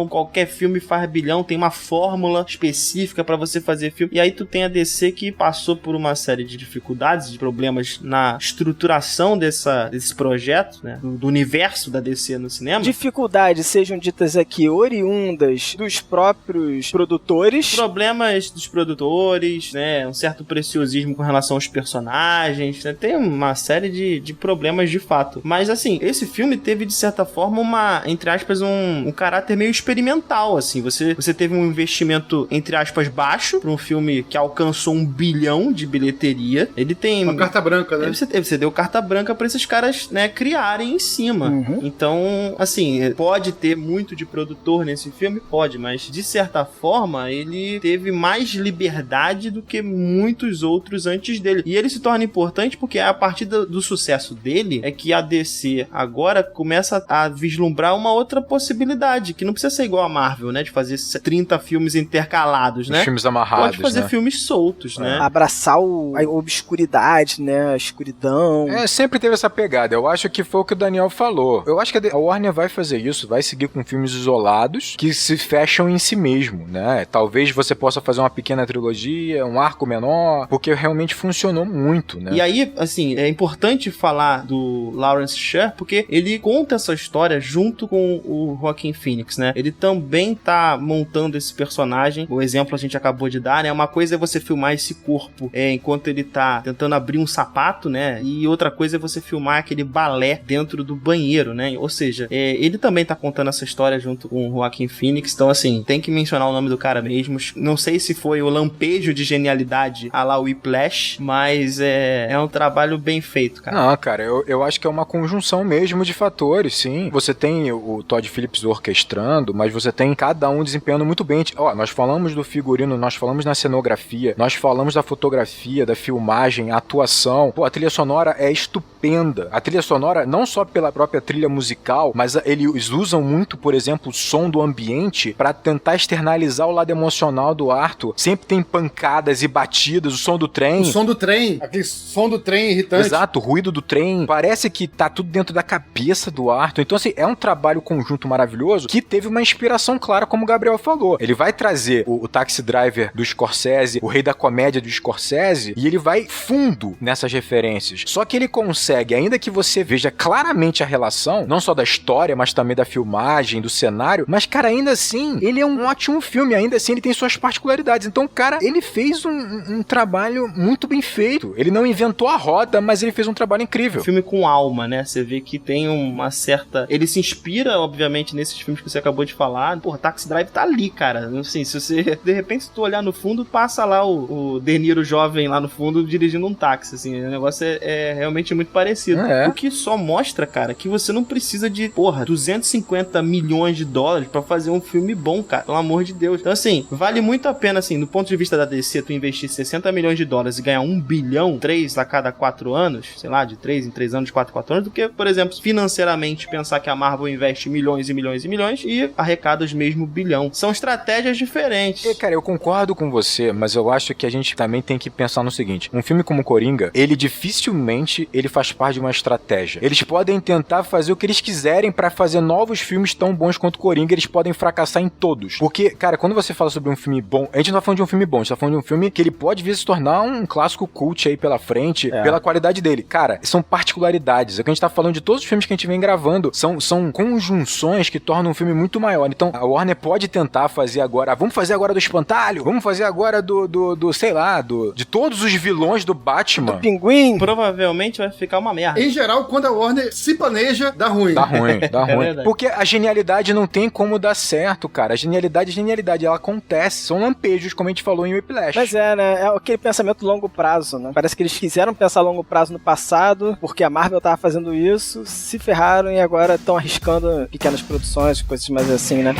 qualquer filme faz bilhão, tem uma fórmula específica pra você fazer filme. E aí tu tem a DC que passou por uma série de dificuldades, de problemas na estruturação desse projeto, né, do universo da DC no cinema. Dificuldades, sejam ditas aqui, oriundas dos próprios produtores. Problemas dos produtores, né, um certo preciosismo com relação aos personagens, né, tem uma série de problemas de fato. Mas assim, esse filme teve de certa forma entre aspas, um caráter meio experimental, assim. Você teve um investimento, entre aspas, baixo para um filme que alcançou 1 bilhão de bilheteria. Ele tem... Uma carta branca, né? Você deu carta branca para esses caras, né, criarem em cima. Uhum. Então, assim, pode ter muito de produtor nesse filme? Pode, mas de certa forma, ele teve mais liberdade do que muitos outros antes dele. E ele se torna importante porque a partir do sucesso dele é que a DC agora começa a vislumbrar uma outra possibilidade, que não precisa ser igual a Marvel, né, de fazer 30 filmes intercalados, né? Os filmes amarrados, pode fazer né? filmes soltos, né? Abraçar a obscuridade, né? A escuridão. Sempre teve essa pegada. Eu acho que foi o que o Daniel falou. Eu acho que a Warner vai fazer isso, vai seguir com filmes isolados que se fecham em si mesmo, né? Talvez você possa fazer uma pequena trilogia, um arco menor, porque realmente funcionou muito, né? E aí, assim, é importante falar do Lawrence Sher, porque ele conta essa história junto com o Joaquin Phoenix, né? Ele também tá montando esse personagem. O exemplo a gente acabou de dar, né? Uma coisa é você filmar esse corpo enquanto ele tá tentando abrir um sapato, né? E outra coisa é você filmar aquele balé dentro do banheiro, né? Ou seja, ele também tá contando essa história junto com o Joaquin Phoenix. Então, assim, tem que mencionar o nome do cara mesmo. Não sei se foi o lampejo de genialidade à la Whiplash, mas é um trabalho bem feito, cara. Não, cara, eu acho que é uma conjunção mesmo de fatores, sim. Você tem o Todd Phillips orquestrando, mas você tem cada um desempenhando muito bem. Ó, nós falamos do figurino, nós falamos na cenografia, nós falamos da fotografia, da filmagem, a atuação. Pô, a trilha sonora é estupenda. A trilha sonora, não só pela própria trilha musical, mas eles usam muito, por exemplo, o som do ambiente pra tentar externalizar o lado emocional do Arthur. Sempre tem pancadas e batidas, o som do trem. O som do trem, aquele som do trem irritante. Exato, o ruído do trem. Parece que tá tudo dentro da cabeça do Arthur. Então, assim, é um trabalho conjunto maravilhoso que teve uma inspiração clara, como o Gabriel falou. Ele vai trazer o Taxi Driver do Scorsese, o rei da comédia do Scorsese, e ele vai fundo nessas referências. Só que ele consegue, ainda que você veja claramente a relação, não só da história, mas também da filmagem, do cenário, mas, cara, ainda assim, ele é um ótimo filme, ainda assim ele tem suas particularidades. Então, cara, ele fez um trabalho muito bem feito. Ele não inventou a roda, mas ele fez um trabalho incrível. Filme com alma, né? Você vê que tem uma certa... Ele se inspira, obviamente, nesses filmes que você acabou de falar. Porra, Taxi Drive tá ali, cara. Assim, se você, de repente, se tu olhar no fundo, passa lá o De Niro jovem lá no fundo dirigindo um táxi, assim. O negócio é realmente muito parecido. O que só mostra, cara, que você não precisa de, porra, 250 milhões de dólares pra fazer um filme bom, cara. Pelo amor de Deus. Então, assim, vale muito a pena, assim, do ponto de vista da DC, tu investir 60 milhões de dólares e ganhar 1 bilhão, 3 a cada 4 anos, sei lá, de 3 em 3 anos, 4 em 4 anos, do que, por exemplo, financeiramente pensar que a Marvel investe milhões e milhões e milhões e arrecada os mesmo bilhão. São estratégias diferentes. Cara, eu concordo com você, mas eu acho que a gente também tem que pensar no seguinte: um filme como Coringa, ele dificilmente ele faz parte de uma estratégia. Eles podem tentar fazer o que eles quiserem pra fazer novos filmes tão bons quanto Coringa, eles podem fracassar em todos. Porque, cara, quando você fala sobre um filme bom, a gente não tá falando de um filme bom, a gente tá falando de um filme que ele pode vir se tornar um clássico cult aí pela frente, pela qualidade dele. Cara, são particularidades. É que a gente tá falando de todos os filmes que a gente vem gravando, são conjunções que tornam um filme muito maior. Então, a Warner pode tentar fazer agora, vamos fazer agora do Espantalho, vamos fazer agora do sei lá, de todos os vilões do Batman. Do Pinguim. Provavelmente vai ficar uma merda. Em geral, quando a Warner se planeja, dá ruim. Dá ruim. Verdade. Porque a genialidade não tem como dar certo, cara. A genialidade é genialidade, ela acontece. São lampejos, como a gente falou em Whiplash. Mas né? É aquele pensamento longo prazo, né? Parece que eles quiseram pensar a longo prazo no passado, porque a Marvel tava fazendo isso, se ferraram e agora estão arriscando pequenas produções, coisas mais assim, né?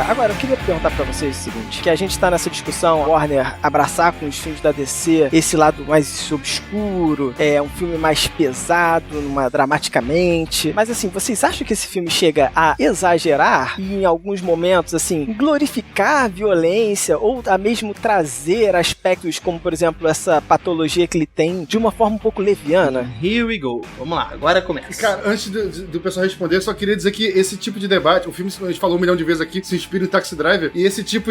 Agora, eu queria perguntar pra vocês o seguinte, que a gente tá nessa discussão, Warner abraçar com os filmes da DC esse lado mais obscuro, um filme mais pesado, dramaticamente, mas assim, vocês acham que esse filme chega a exagerar e em alguns momentos, assim, glorificar a violência ou a mesmo trazer aspectos como, por exemplo, essa patologia que ele tem de uma forma um pouco leviana? Here we go. Vamos lá, agora começa. Cara, antes do pessoal responder, eu só queria dizer que esse tipo de debate, o filme, a gente falou 1 milhão de vezes aqui, se inspira em Taxi Driver, e esse tipo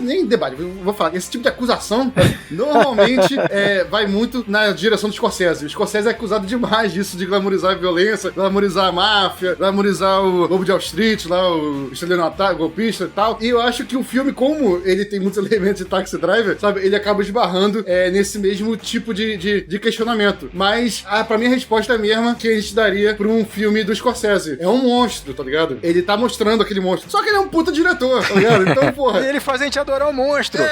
nem debate, vou falar, esse tipo de acusação normalmente vai muito na direção do Scorsese. O Scorsese é acusado demais disso, de glamorizar a violência, glamorizar a máfia, glamorizar o Lobo de Wall Street, lá, o estelionatário, golpista e tal. E eu acho que o filme, como ele tem muitos elementos de Taxi Driver, sabe, ele acaba esbarrando nesse mesmo tipo de questionamento. Mas, pra mim, a resposta é a mesma que a gente daria pra um filme do Scorsese. É um monstro, tá ligado? Ele tá mostrando aquele monstro. Só que ele é um puta diretor, tá ligado? Então, porra. Ele faz a gente adorar o monstro.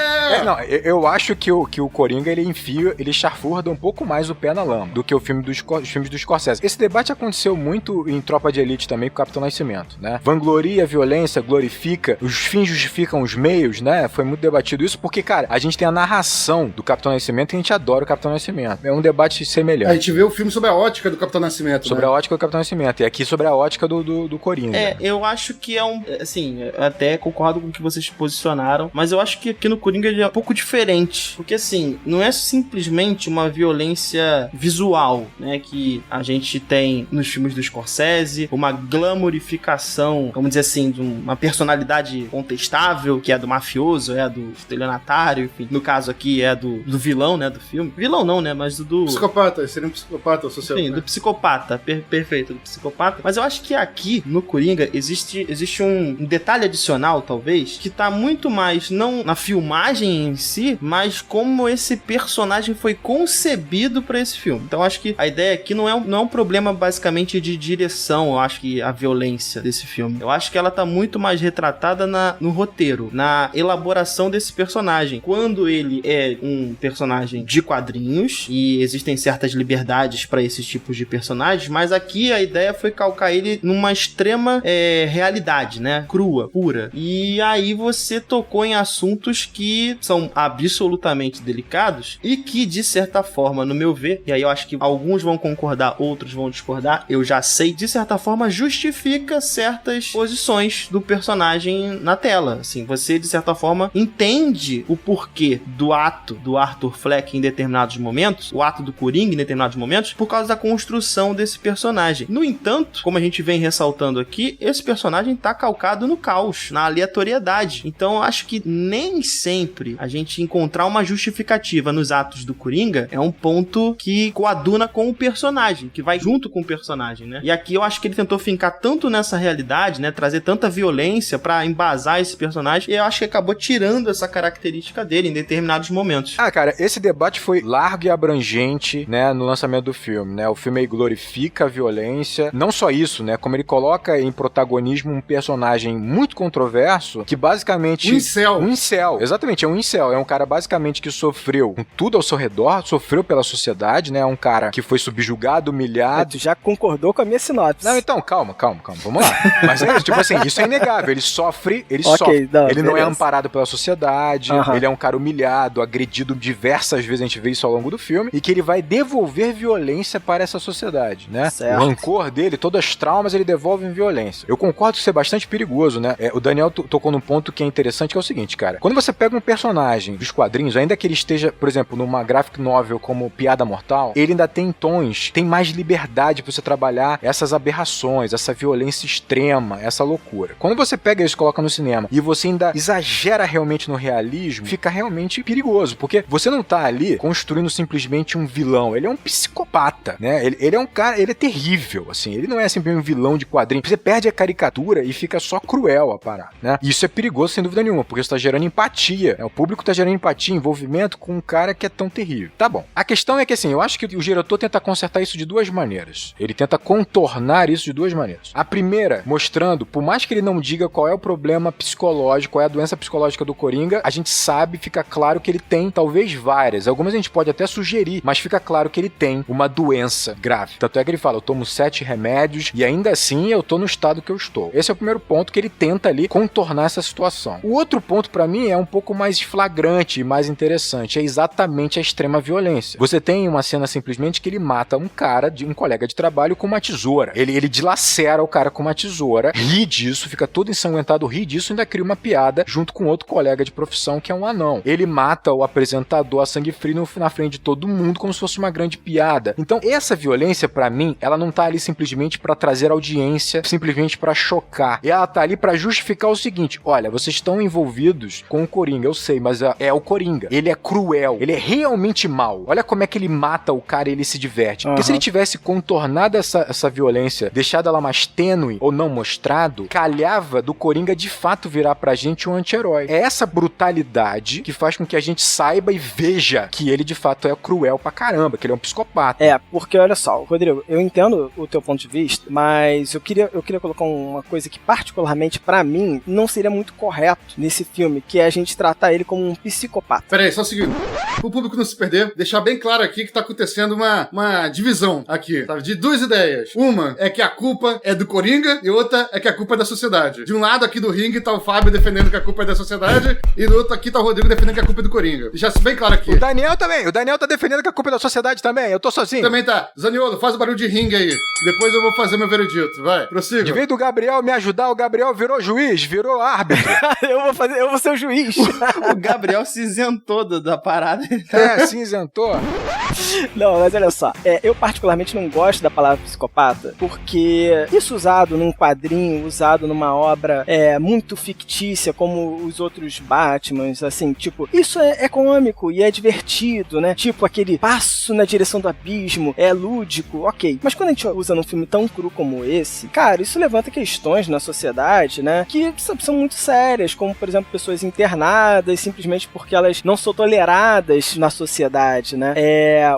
Não, eu acho que o Coringa, ele chafurda um pouco mais o pé na lama do que os filmes do Scorsese. Esse debate aconteceu muito em Tropa de Elite também com o Capitão Nascimento, né? Vangloria a violência, glorifica, os fins justificam os meios, né? Foi muito debatido isso porque, cara, a gente tem a narração do Capitão Nascimento e a gente adora o Capitão Nascimento. É um debate semelhante. A gente vê o filme sobre a ótica do Capitão Nascimento, sobre a ótica do Capitão Nascimento. E aqui sobre a ótica do Coringa. Eu acho que assim, até concordo com o que vocês posicionaram, mas eu acho que aqui no Coringa ele é um pouco diferente, porque assim, não é simplesmente uma violência visual, né, que a gente tem nos filmes do Scorsese, uma glamorificação, vamos dizer assim, de uma personalidade contestável, que é do mafioso, é do estelionatário, enfim, no caso aqui é do vilão, né, do filme. Vilão não, né, mas do... Psicopata, seria um psicopata social. Sim, né? do psicopata, perfeito, do psicopata. Mas eu acho que aqui, no Coringa, existe um detalhe adicional, talvez, talvez, que tá muito mais não na filmagem em si, mas como esse personagem foi concebido pra esse filme. Então acho que a ideia aqui não é um problema basicamente de direção, eu acho que a violência desse filme. Eu acho que ela tá muito mais retratada no roteiro, na elaboração desse personagem. Quando ele é um personagem de quadrinhos, e existem certas liberdades pra esses tipos de personagens, mas aqui a ideia foi calcar ele numa extrema realidade, né? Crua, pura. E aí você tocou em assuntos que são absolutamente delicados e que, de certa forma, no meu ver, e aí eu acho que alguns vão concordar, outros vão discordar, eu já sei, de certa forma, justifica certas posições do personagem na tela. Assim, você, de certa forma, entende o porquê do ato do Arthur Fleck em determinados momentos, o ato do Coringa em determinados momentos, por causa da construção desse personagem. No entanto, como a gente vem ressaltando aqui, esse personagem tá calcado no caos, na aleatoriedade. Então, eu acho que nem sempre a gente encontrar uma justificativa nos atos do Coringa é um ponto que coaduna com o personagem, que vai junto com o personagem, né? E aqui eu acho que ele tentou fincar tanto nessa realidade, né? Trazer tanta violência pra embasar esse personagem, e eu acho que acabou tirando essa característica dele em determinados momentos. Cara, esse debate foi largo e abrangente, né, no lançamento do filme, né? O filme aí glorifica a violência, não só isso, né? Como ele coloca em protagonismo um personagem muito controverso, que basicamente... Um incel. Exatamente, é um incel. É um cara basicamente que sofreu com tudo ao seu redor, sofreu pela sociedade, né? É um cara que foi subjugado, humilhado. Tu já concordou com a minha sinopse. Não, então, calma, vamos lá. Mas é, tipo assim, isso é inegável. Ele sofre, ele Não, ele não é amparado pela sociedade, ele é um cara humilhado, agredido diversas vezes, a gente vê isso ao longo do filme, e que ele vai devolver violência para essa sociedade, né? Certo. O rancor dele, todos os traumas, ele devolve em violência. Eu concordo que isso é bastante perigoso, né? O Daniel tocou num ponto que é interessante, que é o seguinte, cara. Quando você pega um personagem dos quadrinhos, ainda que ele esteja, por exemplo, numa graphic novel como Piada Mortal, ele ainda tem tons, tem mais liberdade pra você trabalhar essas aberrações, essa violência extrema, essa loucura. Quando você pega isso e coloca no cinema, e você ainda exagera realmente no realismo, fica realmente perigoso, porque você não tá ali construindo simplesmente um vilão, ele é um psicopata, né? Ele é um cara, ele é terrível, assim, ele não é simplesmente um vilão de quadrinho. Você perde a caricatura e fica só cruel a parada, né? E isso é perigoso sem dúvida nenhuma, porque você tá gerando empatia, né? O público tá gerando empatia, envolvimento com um cara que é tão terrível. Tá bom. A questão é que, assim, eu acho que o diretor tenta consertar isso de duas maneiras. Ele tenta contornar isso de duas maneiras. A primeira, mostrando, por mais que ele não diga qual é o problema psicológico, qual é a doença psicológica do Coringa, a gente sabe, fica claro que ele tem, talvez várias. Algumas a gente pode até sugerir, mas fica claro que ele tem uma doença grave. Tanto é que ele fala, eu tomo 7 remédios e ainda assim eu tô no estado que eu estou. Esse é o primeiro ponto que ele tenta ali contornar essa situação. O outro ponto pra mim é um pouco mais flagrante e mais interessante, é exatamente a extrema violência. Você tem uma cena simplesmente que ele mata um cara, um colega de trabalho, com uma tesoura. Ele dilacera o cara com uma tesoura, ri disso, fica todo ensanguentado, ri disso e ainda cria uma piada junto com outro colega de profissão que é um anão. Ele mata o apresentador a sangue frio na frente de todo mundo como se fosse uma grande piada. Então essa violência pra mim, ela não tá ali simplesmente pra trazer audiência, simplesmente pra chocar. E ela tá ali pra justificar o seguinte, olha, vocês estão envolvidos com o Coringa, eu sei, mas é o Coringa. Ele é cruel, ele é realmente mau. Olha como é que ele mata o cara e ele se diverte. Porque se ele tivesse contornado essa violência, deixado ela mais tênue ou não mostrado, calhava do Coringa de fato virar pra gente um anti-herói. É essa brutalidade que faz com que a gente saiba e veja que ele de fato é cruel pra caramba, que ele é um psicopata. Porque olha só, Rodrigo, eu entendo o teu ponto de vista, mas eu queria colocar uma coisa que particularmente pra mim não seria muito correto nesse filme, que é a gente tratar ele como um psicopata. Peraí, só o seguinte, pro público não se perder, deixar bem claro aqui que tá acontecendo uma divisão aqui, sabe, de duas ideias. Uma é que a culpa é do Coringa e outra é que a culpa é da sociedade. De um lado aqui do ringue tá o Fábio defendendo que a culpa é da sociedade e do outro aqui tá o Rodrigo defendendo que a culpa é do Coringa. Deixar isso bem claro aqui. O Daniel tá defendendo que a culpa é da sociedade também, eu tô sozinho. Também tá. Zaniolo, faz o barulho de ringue aí. Depois eu vou fazer meu veredito. Vai, prossiga. De vez do Gabriel me ajudar, o Gabriel virou juiz, virou árbitro. eu vou ser o juiz. O Gabriel se isentou da parada. Se isentou. Não, mas olha só, eu particularmente não gosto da palavra psicopata, porque isso usado num quadrinho, usado numa obra muito fictícia, como os outros Batmans, assim, tipo, isso é cômico e é divertido, né? Tipo, aquele passo na direção do abismo, é lúdico, ok. Mas quando a gente usa num filme tão cru como esse, cara, isso levanta questões na sociedade, né? Que são muito sérias, como, por exemplo, pessoas internadas simplesmente porque elas não são toleradas na sociedade, né?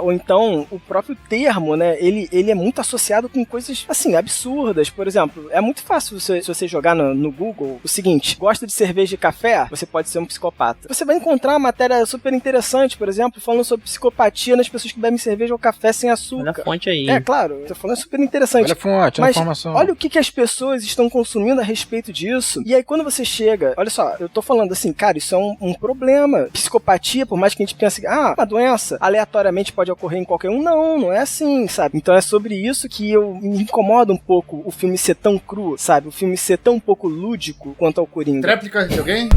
Ou então, o próprio termo, né? Ele é muito associado com coisas, assim, absurdas. Por exemplo, é muito fácil se você jogar no Google o seguinte: gosta de cerveja e café? Você pode ser um psicopata. Você vai encontrar uma matéria super interessante, por exemplo, falando sobre psicopatia nas pessoas que bebem cerveja ou café sem açúcar. Olha a fonte aí. Claro, tô falando super interessante. Olha a fonte, a informação. Olha o que as pessoas estão consumindo a respeito disso. E aí, quando você chega, olha só, eu tô falando assim, cara, isso é um problema. Psicopatia, por mais que a gente pense que, uma doença aleatoriamente pode ocorrer em qualquer um, não é assim, sabe? Então é sobre isso que me incomoda um pouco o filme ser tão cru, sabe? O filme ser tão pouco lúdico quanto ao Coringa. Tréplica de alguém?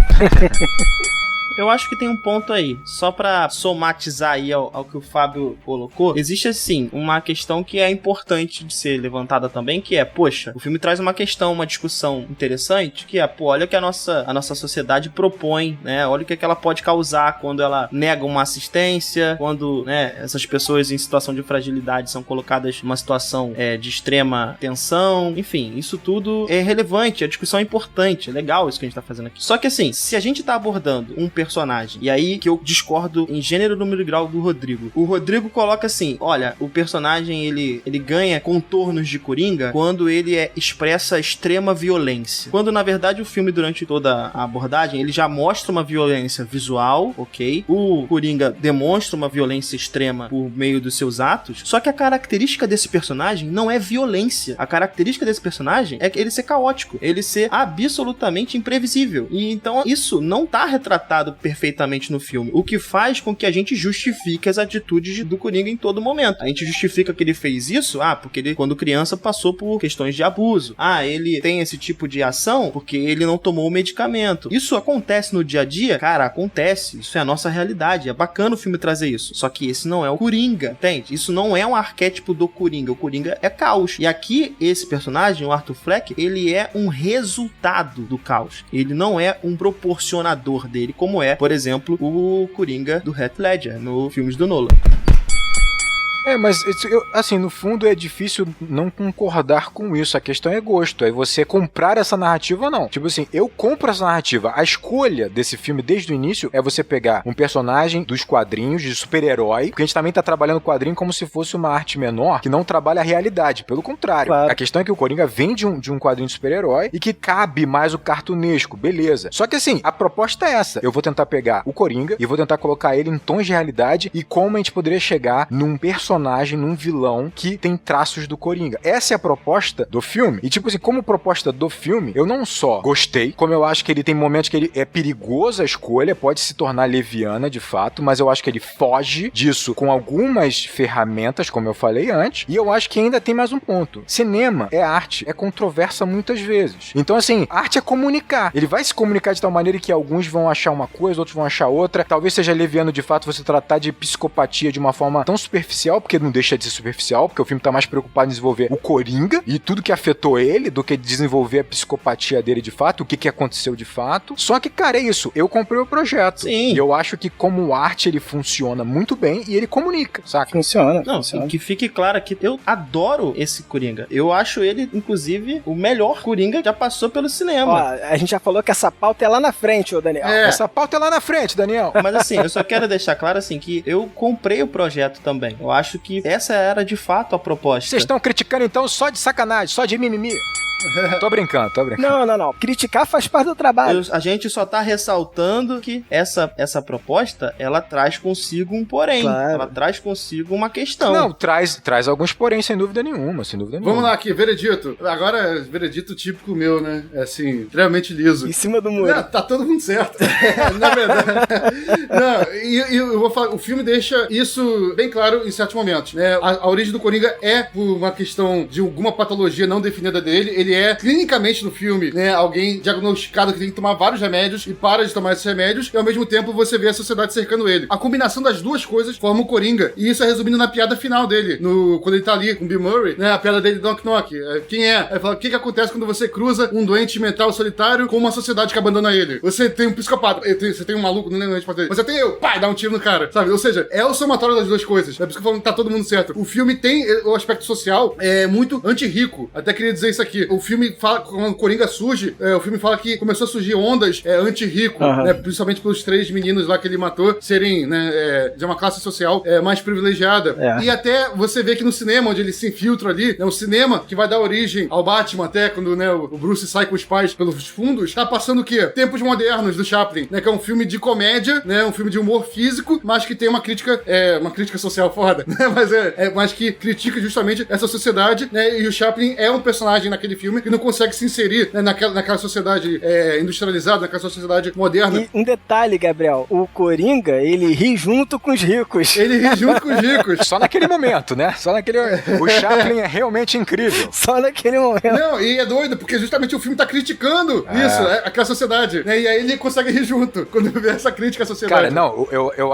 Eu acho que tem um ponto aí, só pra somatizar aí ao que o Fábio colocou, existe assim, uma questão que é importante de ser levantada também, que é, poxa, o filme traz uma questão, uma discussão interessante, que é, olha o que a nossa sociedade propõe, né, olha o que ela pode causar quando ela nega uma assistência, quando, né, essas pessoas em situação de fragilidade são colocadas numa situação de extrema tensão, enfim, isso tudo é relevante, a discussão é importante, é legal isso que a gente tá fazendo aqui. Só que assim, se a gente tá abordando um personagem, e aí que eu discordo em gênero, número e grau do Rodrigo. O Rodrigo coloca assim, olha, o personagem ele ganha contornos de Coringa quando ele expressa extrema violência. Quando na verdade o filme, durante toda a abordagem, ele já mostra uma violência visual, ok? O Coringa demonstra uma violência extrema por meio dos seus atos, só que a característica desse personagem não é violência. A característica desse personagem é ele ser caótico, ele ser absolutamente imprevisível. E então isso não tá retratado perfeitamente no filme, o que faz com que a gente justifique as atitudes do Coringa em todo momento. A gente justifica que ele fez isso, porque ele, quando criança, passou por questões de abuso. Ele tem esse tipo de ação porque ele não tomou o medicamento. Isso acontece no dia a dia? Cara, acontece. Isso é a nossa realidade. É bacana o filme trazer isso. Só que esse não é o Coringa, entende? Isso não é um arquétipo do Coringa. O Coringa é caos. E aqui, esse personagem, o Arthur Fleck, ele é um resultado do caos. Ele não é um proporcionador dele, como é, por exemplo, o Coringa do Heath Ledger, nos filmes do Nolan. Mas assim, no fundo é difícil não concordar com isso. A questão é gosto, é você comprar essa narrativa ou não. Tipo assim, eu compro essa narrativa. A escolha desse filme desde o início é você pegar um personagem dos quadrinhos de super-herói, porque a gente também tá trabalhando o quadrinho como se fosse uma arte menor que não trabalha a realidade. Pelo contrário. Claro. A questão é que o Coringa vem de um quadrinho de super-herói e que cabe mais o cartunesco, beleza. Só que assim, a proposta é essa. Eu vou tentar pegar o Coringa e vou tentar colocar ele em tons de realidade e como a gente poderia chegar num personagem, num vilão que tem traços do Coringa. Essa é a proposta do filme. E tipo assim, como proposta do filme, eu não só gostei, como eu acho que ele tem momentos que ele é perigoso a escolha, pode se tornar leviana de fato, mas eu acho que ele foge disso com algumas ferramentas, como eu falei antes, e eu acho que ainda tem mais um ponto. Cinema é arte, é controversa muitas vezes. Então assim, arte é comunicar. Ele vai se comunicar de tal maneira que alguns vão achar uma coisa, outros vão achar outra. Talvez seja leviano de fato você tratar de psicopatia de uma forma tão superficial, porque não deixa de ser superficial, porque o filme tá mais preocupado em desenvolver o Coringa e tudo que afetou ele do que desenvolver a psicopatia dele de fato, o que aconteceu de fato. Só que, cara, é isso. Eu comprei o projeto. Sim. E eu acho que como arte ele funciona muito bem e ele comunica, saca? Funciona. Não, funciona. Que fique claro que eu adoro esse Coringa. Eu acho ele, inclusive, o melhor Coringa que já passou pelo cinema. Ó, a gente já falou que essa pauta é lá na frente, ô Daniel. Essa pauta é lá na frente, Daniel. Mas assim, eu só quero deixar claro assim que eu comprei o projeto também. Eu acho que essa era de fato a proposta. Vocês estão criticando então só de sacanagem, só de mimimi? Tô brincando. Não. Criticar faz parte do trabalho. A gente só tá ressaltando que essa proposta, ela traz consigo um porém. Claro. Ela traz consigo uma questão. Não, traz alguns porém, sem dúvida nenhuma. Vamos lá aqui, veredito. Agora, veredito típico meu, né? É assim, extremamente liso. Em cima do muro. Não, tá todo mundo certo. Na verdade. Não, e eu vou falar, o filme deixa isso bem claro em certos momentos. momentos, né? A origem do Coringa é por uma questão de alguma patologia não definida dele. Ele é, clinicamente no filme, né, alguém diagnosticado que tem que tomar vários remédios e para de tomar esses remédios, e ao mesmo tempo você vê a sociedade cercando ele. A combinação das duas coisas forma o Coringa, e isso é resumido na piada final dele, quando ele tá ali com o Bill Murray, né, a piada dele, knock knock, quem é? Aí fala, o que acontece quando você cruza um doente mental solitário com uma sociedade que abandona ele? Você tem um psicopata, você tem um maluco, não lembro de você tem eu, pai, dá um tiro no cara, sabe? Ou seja, é o somatório das duas coisas. É por isso que eu falo que tá todo mundo certo. O filme tem o aspecto social muito anti-rico. Até queria dizer isso aqui. O filme fala, quando o Coringa surge, o filme fala que começou a surgir ondas anti-rico, né? Principalmente pelos 3 meninos lá que ele matou serem, né, de uma classe social mais privilegiada. E até você vê que no cinema, onde ele se infiltra ali, né, o cinema que vai dar origem ao Batman, até quando, né, o Bruce sai com os pais pelos fundos, tá passando o quê? Tempos Modernos, do Chaplin, né, que é um filme de comédia, né, um filme de humor físico, mas que tem uma crítica social foda, né, mas que critica justamente essa sociedade, né, e o Chaplin é um personagem naquele filme que não consegue se inserir, né, naquela sociedade industrializada, naquela sociedade moderna. E um detalhe, Gabriel, o Coringa, ele ri junto com os ricos. Ele ri junto com os ricos. Só naquele momento, né? Só naquele... O Chaplin é realmente incrível. Só naquele momento. Não, e é doido, porque justamente o filme tá criticando isso, aquela sociedade, né, e aí ele consegue rir junto, quando vê essa crítica à sociedade. Cara, não, eu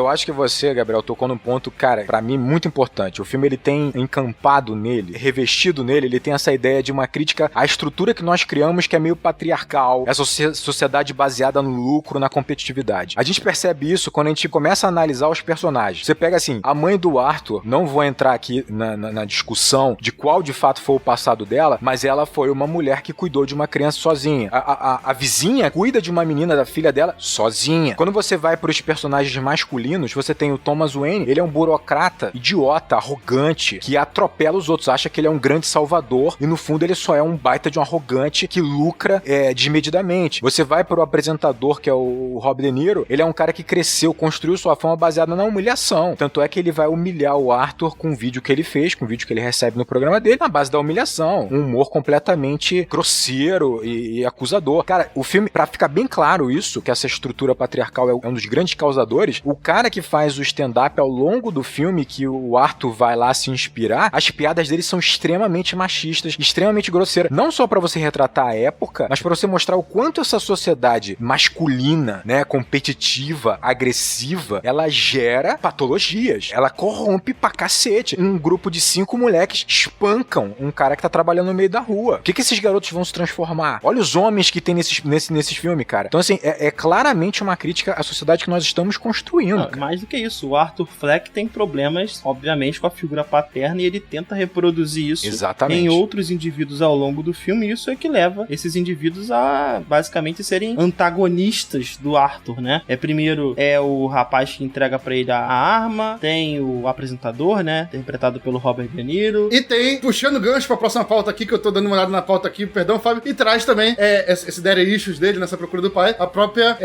acho que você, Gabriel, tocou num ponto, cara, pra mim, muito importante. O filme, ele tem encampado nele, revestido nele, ele tem essa ideia de uma crítica à estrutura que nós criamos, que é meio patriarcal, essa sociedade baseada no lucro, na competitividade. A gente percebe isso quando a gente começa a analisar os personagens. Você pega assim, a mãe do Arthur, não vou entrar aqui na discussão de qual de fato foi o passado dela, mas ela foi uma mulher que cuidou de uma criança sozinha. A vizinha cuida de uma menina, da filha dela, sozinha. Quando você vai para os personagens masculinos, você tem o Thomas Wayne, ele é um burocrata idiota, arrogante, que atropela os outros, acha que ele é um grande salvador, e no fundo ele só é um baita de um arrogante que lucra desmedidamente. Você vai para o apresentador, que é o Rob De Niro, ele é um cara que cresceu, construiu sua fama baseada na humilhação. Tanto é que ele vai humilhar o Arthur com o vídeo que ele fez, com o vídeo que ele recebe no programa dele, na base da humilhação. Um humor completamente grosseiro e acusador. Cara, o filme, pra ficar bem claro isso, que essa estrutura patriarcal é um dos grandes causadores, o cara que faz o stand-up ao longo do filme, que o Arthur vai lá se inspirar, as piadas dele são extremamente machistas, extremamente grosseiras. Não só pra você retratar a época, mas pra você mostrar o quanto essa sociedade masculina, né, competitiva, agressiva, ela gera patologias. Ela corrompe pra cacete. Um grupo de 5 moleques espancam um cara que tá trabalhando no meio da rua. O que esses garotos vão se transformar? Olha os homens que tem nesses filmes, cara. Então, assim, é claramente uma crítica à sociedade que nós estamos construindo. Mais do que isso, o Arthur Fleck tem problemas, obviamente, com a figura paterna, e ele tenta reproduzir isso em outros indivíduos ao longo do filme, e isso é que leva esses indivíduos a, basicamente, serem antagonistas do Arthur, né? Primeiro é o rapaz que entrega pra ele a arma, tem o apresentador, né? Interpretado pelo Robert De Niro. E tem, puxando gancho pra próxima pauta aqui, que eu tô dando uma olhada na pauta aqui, perdão, Fábio, e traz também esse daddy issues dele nessa procura do pai, a própria,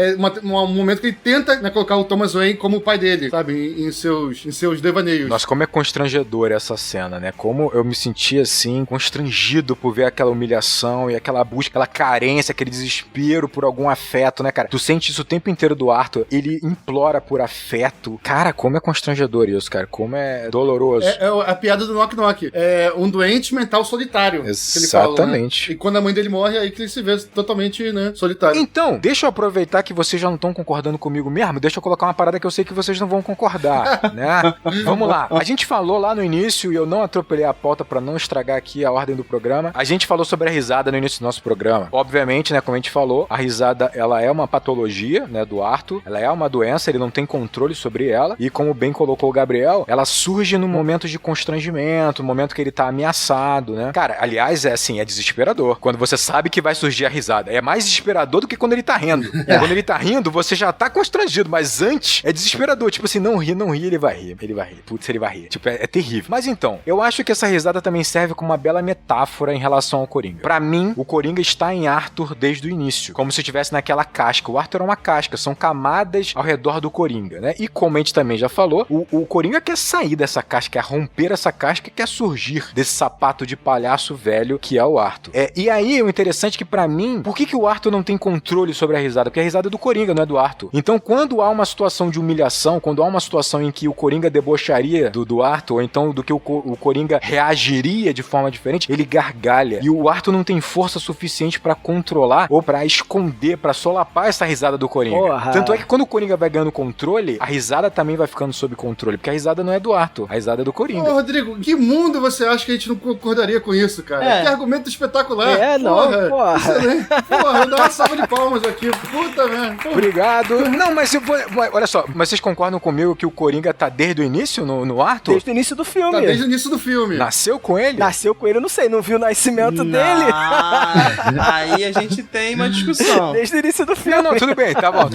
um momento que ele tenta, né, colocar o Thomas Wayne como o pai dele, sabe, em seus devaneios. Nossa, como é constrangedor essa cena, né? Como eu me senti, assim, constrangido por ver aquela humilhação e aquela busca, aquela carência, aquele desespero por algum afeto, né, cara? Tu sente isso o tempo inteiro do Arthur, ele implora por afeto. Cara, como é constrangedor isso, cara. Como é doloroso. É a piada do Knock Knock. É um doente mental solitário. Exatamente. Fala, né? E quando a mãe dele morre, é aí que ele se vê totalmente, né, solitário. Então, deixa eu aproveitar que vocês já não estão concordando comigo mesmo, deixa eu colocar uma parada que eu sei que vocês não vão concordar, né? Vamos lá. A gente falou lá no início, e eu não atropelei a pauta pra não estragar aqui a ordem do programa, a gente falou sobre a risada no início do nosso programa. Obviamente, né, como a gente falou, a risada, ela é uma patologia, né, do Arthur, ela é uma doença, ele não tem controle sobre ela, e como bem colocou o Gabriel, ela surge no momento de constrangimento, no momento que ele tá ameaçado, né? Cara, aliás, é desesperador. Quando você sabe que vai surgir a risada. É mais desesperador do que quando ele tá rindo. Quando ele tá rindo, você já tá constrangido, mas antes é desesperador. Tipo assim, não ri, ele vai rir. Putz, ele vai rir. Tipo, é terrível. Mas então, eu acho que essa risada também serve como uma bela metáfora em relação ao Coringa. Pra mim, o Coringa está em Arthur desde o início. Como se estivesse naquela casca. O Arthur é uma casca, são camadas ao redor do Coringa, né? E como a gente também já falou, o Coringa quer sair dessa casca, quer romper essa casca, quer surgir desse sapato de palhaço velho que é o Arthur. E aí, o interessante é que pra mim, por que o Arthur não tem controle sobre a risada? Porque a risada é do Coringa, não é do Arthur. Então, quando há uma situação de humilhação, quando há uma situação em que o Coringa debocha acharia do Arthur, ou então do que o Coringa reagiria de forma diferente, ele gargalha. E o Arthur não tem força suficiente pra controlar ou pra esconder, pra solapar essa risada do Coringa. Porra. Tanto é que quando o Coringa vai ganhando controle, a risada também vai ficando sob controle, porque a risada não é do Arthur, a risada é do Coringa. Ô, Rodrigo, que mundo você acha que a gente não concordaria com isso, cara? Que argumento espetacular. Porra. Excelente. Porra, eu dou uma salva de palmas aqui. Puta merda. Obrigado. Não, mas olha só, mas vocês concordam comigo que o Coringa tá desde o início no Arthur? Desde o início do filme. Tá desde o início do filme. Nasceu com ele? Nasceu com ele, eu não sei, não viu o nascimento dele. Aí a gente tem uma discussão. Desde o início do filme. Não, tudo bem, tá bom.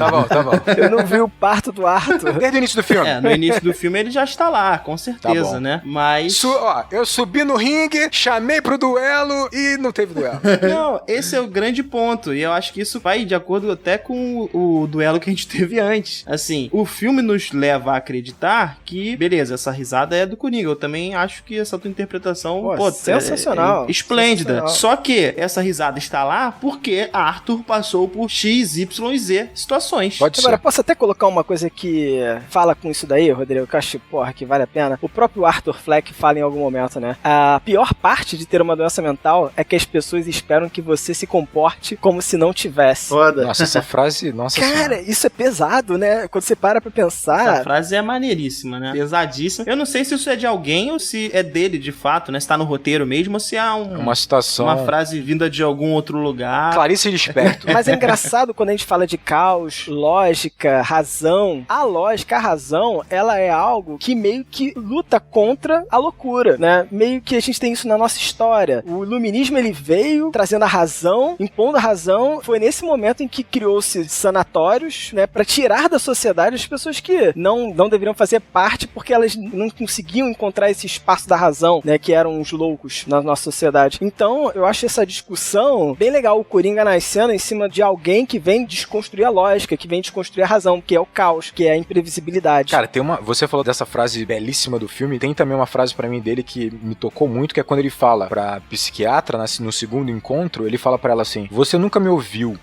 Eu não vi o parto do Arthur. Desde o início do filme. No início do filme ele já está lá, com certeza, né? Mas... Eu subi no ringue, chamei pro duelo e não teve duelo. Não, esse é o grande ponto. E eu acho que isso vai de acordo até com o duelo que a gente teve antes. Assim, o filme nos leva a acreditar que, beleza, essa risada é do Coringa. Eu também acho que essa tua interpretação, sensacional. É esplêndida. Sensacional. Só que essa risada está lá porque Arthur passou por X, Y e Z situações. Pode ser. Agora, posso até colocar uma coisa que fala com isso daí, Rodrigo, que eu acho, que vale a pena. O próprio Arthur Fleck fala em algum momento, né? A pior parte de ter uma doença mental é que as pessoas esperam que você se comporte como se não tivesse. Foda. Nossa, essa frase, Cara, isso é pesado, né? Quando você para pra pensar... Essa frase é maneiríssima, né? Pesadíssima. Eu não sei se isso é de alguém ou se é dele, de fato, né? Se tá no roteiro mesmo ou se é uma citação. Uma frase vinda de algum outro lugar. Clarice Lispector. Mas é engraçado quando a gente fala de caos, lógica, razão. A lógica, a razão, ela é algo que meio que luta contra a loucura, né? Meio que a gente tem isso na nossa história. O iluminismo, ele veio trazendo a razão, impondo a razão. Foi nesse momento em que criou-se sanatórios, né? Pra tirar da sociedade as pessoas que não deveriam fazer parte porque elas não conseguiam encontrar esse espaço da razão, né? Que eram os loucos na nossa sociedade. Então, eu acho essa discussão bem legal. O Coringa nascendo em cima de alguém que vem desconstruir a lógica, que vem desconstruir a razão, que é o caos, que é a imprevisibilidade. Cara, você falou dessa frase belíssima do filme, tem também uma frase pra mim dele que me tocou muito, que é quando ele fala pra psiquiatra, no segundo encontro, ele fala pra ela assim: você nunca me ouviu.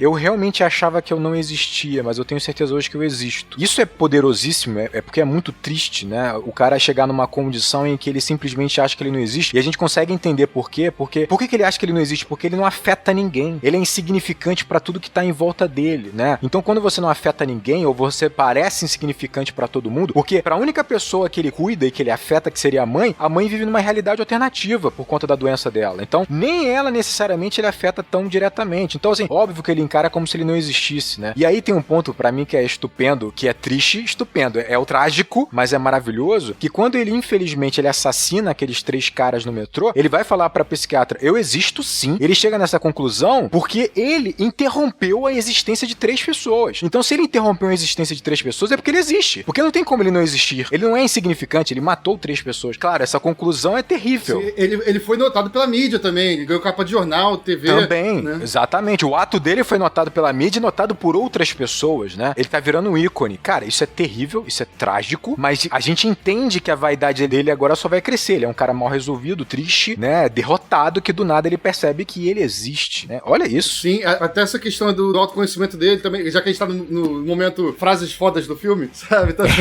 Eu realmente achava que eu não existia, mas eu tenho certeza hoje que eu existo. Isso é poderosíssimo, é porque é muito triste, né? O cara chegar numa condição em que ele simplesmente acha que ele não existe, e a gente consegue entender por quê, porque por que ele acha que ele não existe? Porque ele não afeta ninguém. Ele é insignificante pra tudo que tá em volta dele, né? Então quando você não afeta ninguém, ou você parece insignificante pra todo mundo, porque pra única pessoa que ele cuida e que ele afeta, que seria a mãe vive numa realidade alternativa por conta da doença dela. Então, nem ela necessariamente ele afeta tão diretamente. Então, assim, óbvio que ele encara como se ele não existisse, né? E aí tem um ponto pra mim que é estupendo, que é triste, estupendo. É o trágico, mas é maravilhoso, que quando ele, infelizmente, ele assassina aqueles 3 caras no metrô, ele vai falar pra psiquiatra: eu existo sim. Ele chega nessa conclusão porque ele interrompeu a existência de 3 pessoas. Então, se ele interrompeu a existência de 3 pessoas, é porque ele existe. Porque não tem como ele não existir. Ele não é insignificante, ele matou 3 pessoas. Claro, essa conclusão é terrível. Sim, ele foi notado pela mídia também. Ele ganhou capa de jornal, TV. Também, né? Exatamente. O ato dele foi notado pela mídia e notado por outras pessoas, né? Ele tá virando um ícone. Cara, isso é terrível, isso é trágico, mas a gente entende que a vaidade dele agora só vai crescer. Ele é um cara mal resolvido, triste, né? Derrotado, que do nada ele percebe que ele existe, né? Olha isso. Sim, até essa questão do autoconhecimento dele também, já que a gente tá no momento frases fodas do filme, sabe? Também,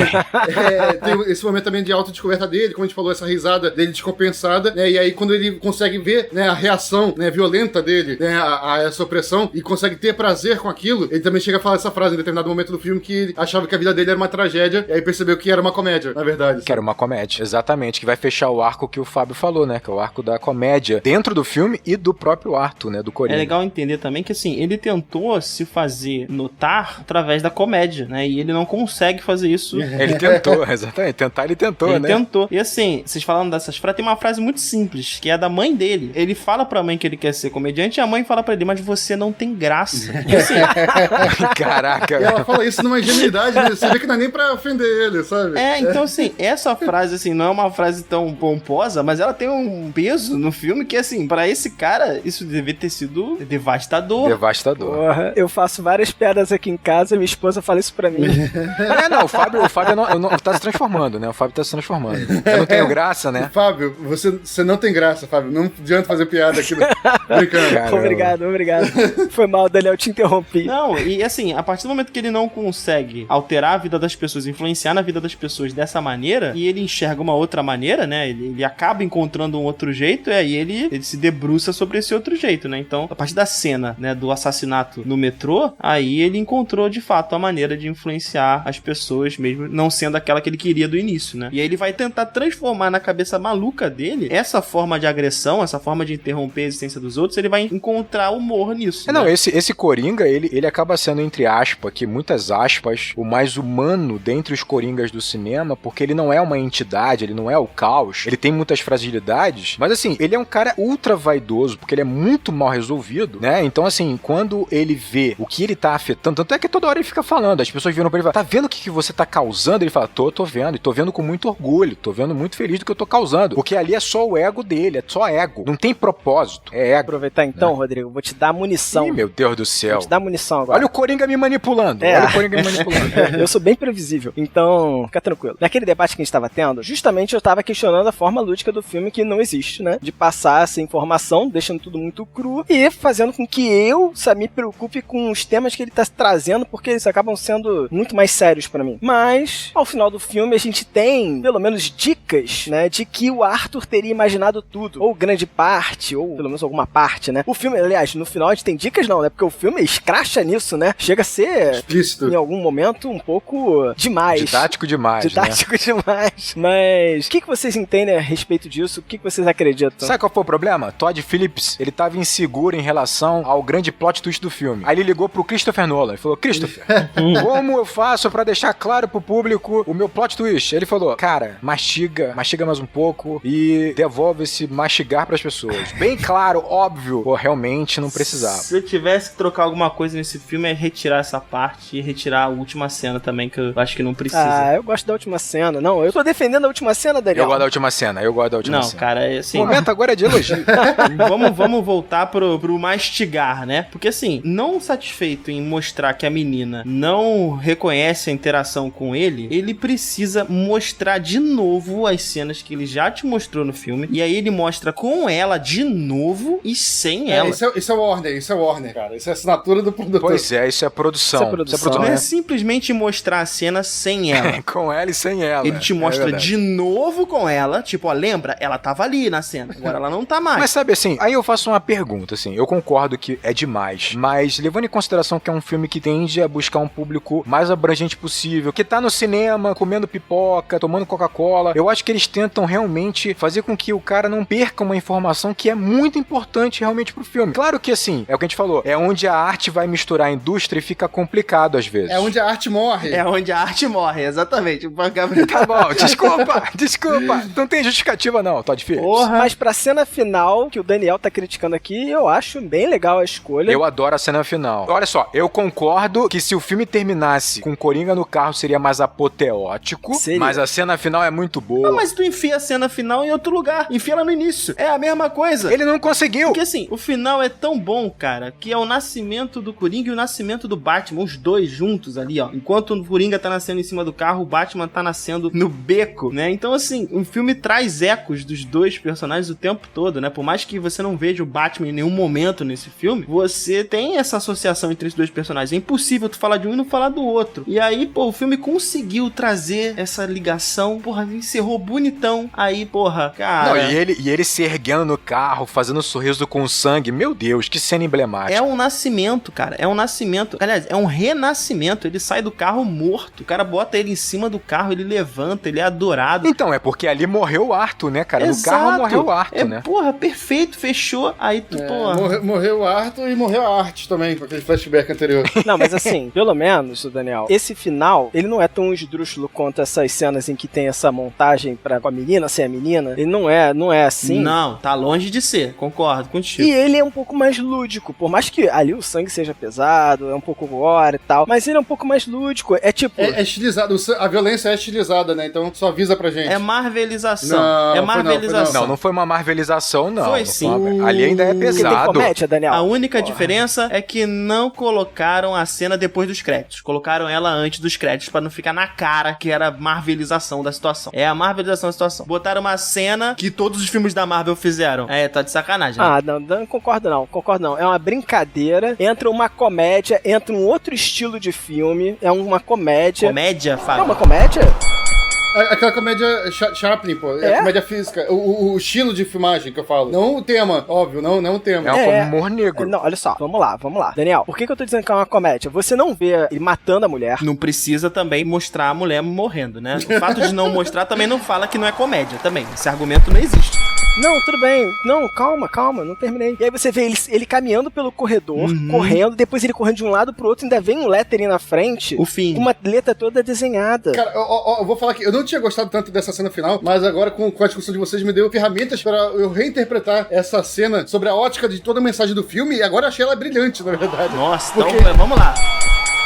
tem esse momento também de autodescoberta dele, como a gente falou, essa risada dele descompensada, né? E aí quando ele consegue ver, né, a reação, né, violenta dele, né, a essa opressão, e consegue ter prazer com aquilo, ele também chega a falar essa frase em determinado momento do filme, que ele achava que a vida dele era uma tragédia, e aí percebeu que era uma comédia, na verdade. Que era uma comédia, exatamente, que vai fechar o arco que o Fábio falou, né, que é o arco da comédia dentro do filme e do próprio Arthur, né, do Coringa. É legal entender também que, assim, ele tentou se fazer notar através da comédia, né, e ele não consegue fazer isso. Ele tentou, exatamente, tentar ele tentou, ele né? tentou. E assim, vocês falando dessas frases, tem uma frase muito simples, que é da mãe dele. Ele fala pra mãe que ele quer ser comediante e a mãe fala pra ele: mas você não tem graça. E assim, Caraca. E ela fala isso numa ingenuidade, né? Você vê que não é nem pra ofender ele, sabe? então assim, essa frase, assim, não é uma frase tão pomposa, mas ela tem um peso no filme que, assim, pra esse cara, isso deve ter sido devastador. Devastador. Porra, eu faço várias piadas aqui em casa, minha esposa fala isso pra mim. Não, o Fábio tá se transformando, né? O Fábio tá se transformando. Eu não tenho graça, né? Fábio, você não tem graça, Fábio. Não adianta fazer piada aqui. Brincando. Obrigado. Foi mal, Daniel, te interrompi. Não, e assim, a partir do momento que ele não consegue alterar a vida das pessoas, influenciar na vida das pessoas dessa maneira e ele enxerga uma outra maneira, né? Ele acaba encontrando um outro jeito e aí ele se debruça sobre esse outro jeito, né? Então, a partir da cena, né, do assassinato no metrô, aí ele encontrou de fato a maneira de influenciar as pessoas, mesmo não sendo aquela que ele queria do início, né? E aí ele vai tentar transformar na cabeça maluca dele essa forma de agressão, essa forma de interromper a existência dos outros, ele vai encontrar humor nisso. Não, né? esse Coringa, ele acaba sendo, entre aspas, que muitas aspas, o mais humano dentre os Coringas do cinema, porque ele não é uma entidade, ele não é o caos, ele tem muitas fragilidades, mas assim, ele é um cara ultra vaidoso, porque ele é muito mal resolvido, né? Então assim, quando ele vê o que ele tá afetando, tanto é que toda hora ele fica falando, as pessoas viram pra ele e falam, tá vendo o que você tá causando? Ele fala, tô vendo, e tô vendo com muito orgulho, tô vendo muito feliz do que eu tô causando, porque ali é só o ego dele, é só ego, não tem propósito, é ego. Aproveitar então, Rodrigo, vou te dar munição. Ih, meu Deus do céu. Vou te dar munição agora. Olha o Coringa me manipulando, olha o Coringa me manipulando. Eu sou bem previsível, então fica tranquilo. Naquele debate que a gente tava tendo, justamente eu tava questionando a forma lúdica do filme que não existe, né? De passar essa informação, deixando tudo muito cru e fazendo com que eu, sabe, me preocupe com os temas que ele tá trazendo, porque eles acabam sendo muito mais sérios pra mim. Mas, ao final do filme, a gente tem, pelo menos, dicas, né? De que o Arthur teria imaginado tudo, ou grande parte, ou pelo menos alguma parte, né? O filme, aliás, no final a gente tem dicas não, né? Porque o filme escracha nisso, né? Chega a ser, explícito, em algum momento, um pouco demais. Didático demais, Didático demais. Mas, o que vocês entendem a respeito disso? O que vocês acreditam? Sabe qual foi o problema? Todd Phillips, ele tava inseguro em relação ao grande plot twist do filme. Aí ele ligou pro Christopher Nolan e falou, Christopher, como eu faço pra deixar claro pro público o meu plot twist? Ele falou, cara, mastiga mais um pouco e devolve esse mastigar pras pessoas. Bem claro, óbvio, pô, realmente não precisava. Se eu tivesse que trocar alguma coisa nesse filme, é retirar essa parte e retirar a última cena também, que eu acho que não precisa. Ah, eu gosto da última cena. Não, eu tô defendendo a última cena, Daniel. Eu gosto da última cena, Não, cara, é assim... O momento agora é de elogio. Vamos voltar pro mastigar, né? Porque assim, não satisfeito em mostrar que a menina não reconhece a interação com ele precisa mostrar de novo as cenas que ele já te mostrou no filme, e aí ele mostra com ela de novo e sem ela. Isso é Warner, cara. Isso é assinatura do produtor. Pois é, isso é produção. Não é simplesmente mostrar a cena sem ela. Com ela e sem ela. Ele te mostra de novo com ela, tipo, ó, lembra? Ela tava ali na cena, agora ela não tá mais. Mas sabe assim, aí eu faço uma pergunta, assim, eu concordo que é demais, mas levando em consideração que é um filme que tende a buscar um público mais abrangente possível, que tá no cinema, comendo pipoca, tomando Coca-Cola, eu acho que eles tentam realmente fazer com que o cara não perca uma informação que é muito importante realmente pro filme. Claro que assim, é o que a gente falou, é onde a arte vai misturar a indústria e fica complicado às vezes. É onde a arte morre. É onde a arte morre, exatamente. Tá bom, desculpa. Não tem justificativa não, Todd Phillips. Porra. Mas pra cena final, que o Daniel tá criticando aqui, eu acho bem legal a escolha. Eu adoro a cena final. Olha só, eu concordo que se o filme terminasse com Coringa no carro seria mais apoteótico, mas a cena final é muito boa. Não, mas tu enfia a cena final em outro lugar. Enfia ela no início. É a mesma coisa. Ele não conseguiu. Porque assim, o final é tão bom, cara, que é o nascimento do Coringa e o nascimento do Batman, os dois juntos ali, ó. Enquanto o Coringa tá nascendo em cima do carro, o Batman tá nascendo no beco, né? Então assim, o filme traz ecos dos dois personagens o tempo todo, né? Por mais que você não veja o Batman em nenhum momento nesse filme, você tem essa associação entre esses dois personagens. É impossível tu falar de um e não falar do outro. E aí, pô, o filme conseguiu trazer essa ligação, porra, encerrou bonitão. Aí, porra, cara... Não, e ele se erguendo no carro, fazendo um sorriso com sangue. Meu Deus, que cena emblemática. É um nascimento, cara. É um nascimento. Aliás, é um renascimento. Ele sai do carro morto. O cara bota ele em cima do carro, ele levanta, ele é adorado. Então, é porque ali morreu o Arthur, né, cara? Exato. No carro morreu o Arthur, né? Porra, perfeito, fechou. Aí tu, porra... Morreu o Arthur e morreu a arte também, com aquele flashback anterior. Não, mas assim, pelo menos, Daniel, esse final, ele não é tão esdrúxulo quanto essas cenas em que tem essa montagem com a menina, sem a menina. Ele não é assim. Não, tá longe de ser, concordo contigo. E ele é um pouco mais lúdico, por mais que ali o sangue seja pesado, é um pouco gore e tal, mas ele é um pouco mais lúdico, é tipo... É estilizado, a violência é estilizada, né? Então só avisa pra gente. É marvelização. É marvelização. Não foi uma marvelização, não. Foi sim. Ali ainda é pesado. Tem comédia, Daniel. A única diferença é que não colocaram a cena depois dos créditos. Colocaram ela antes dos créditos pra não ficar na cara que era a marvelização da situação. É a marvelização da situação. Botaram uma cena que todos os filmes da Marvel fizeram. É, tá de sacanagem. Ah, não concordo não. É uma brincadeira. Entra uma comédia, entra um outro estilo de filme. É uma comédia. Comédia, Fábio? É uma comédia? Aquela comédia Chaplin, pô. É comédia física. O estilo de filmagem que eu falo. Não o tema, óbvio, não o tema. É um humor negro. Não, olha só, vamos lá. Daniel, por que eu tô dizendo que é uma comédia? Você não vê ele matando a mulher. Não precisa também mostrar a mulher morrendo, né? O fato de não mostrar também não fala que não é comédia também. Esse argumento não existe. Não, tudo bem. Não, calma, não terminei. E aí você vê ele caminhando pelo corredor, correndo, depois ele correndo de um lado pro outro, ainda vem um lettering na frente. O fim. Com uma letra toda desenhada. Cara, eu vou falar que eu não tinha gostado tanto dessa cena final, mas agora com a discussão de vocês me deu ferramentas para eu reinterpretar essa cena sobre a ótica de toda a mensagem do filme, e agora eu achei ela brilhante, na verdade. Nossa, então vamos lá.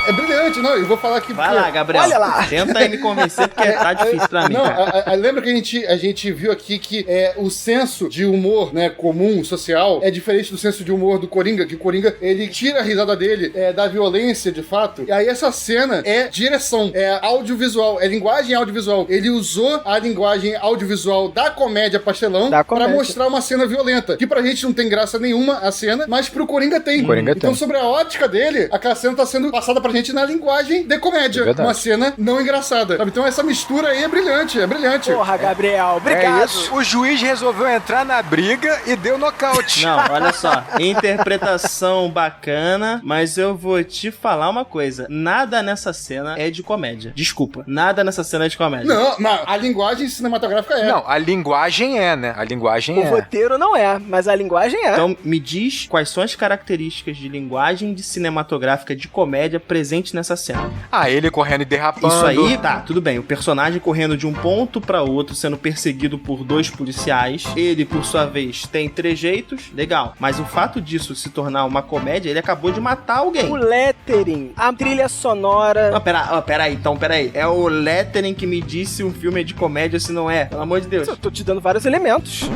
É brilhante, não, eu vou falar que... Vai lá, Gabriel. Olha lá. Tenta aí me convencer, porque tá difícil pra mim. Não, lembra que a gente viu aqui que o senso de humor, né, comum, social, é diferente do senso de humor do Coringa, que o Coringa, ele tira a risada dele da violência, de fato. E aí essa cena é direção, é audiovisual, é linguagem audiovisual. Ele usou a linguagem audiovisual da comédia pastelão pra mostrar uma cena violenta, que pra gente não tem graça nenhuma a cena, mas pro Coringa tem. Então sobre a ótica dele, aquela cena tá sendo passada pra gente na linguagem de comédia. Uma cena não engraçada. Sabe? Então essa mistura aí é brilhante, Porra, Gabriel, obrigado. O juiz resolveu entrar na briga e deu nocaute. Não, olha só. Interpretação bacana, mas eu vou te falar uma coisa. Nada nessa cena é de comédia. Desculpa. Nada nessa cena é de comédia. Não, mas a linguagem cinematográfica é. Não, a linguagem é, né? A linguagem O roteiro não é, mas a linguagem é. Então, me diz quais são as características de linguagem de cinematográfica de comédia presente nessa cena. Ele correndo e derrapando. Isso aí, tá, tudo bem. O personagem correndo de um ponto pra outro, sendo perseguido por 2 policiais. Ele, por sua vez, tem trejeitos. Legal. Mas o fato disso se tornar uma comédia, ele acabou de matar alguém. O lettering, a trilha sonora... Não, peraí. É o lettering que me disse se um filme é de comédia, se não é. Pelo amor de Deus. Eu tô te dando vários elementos.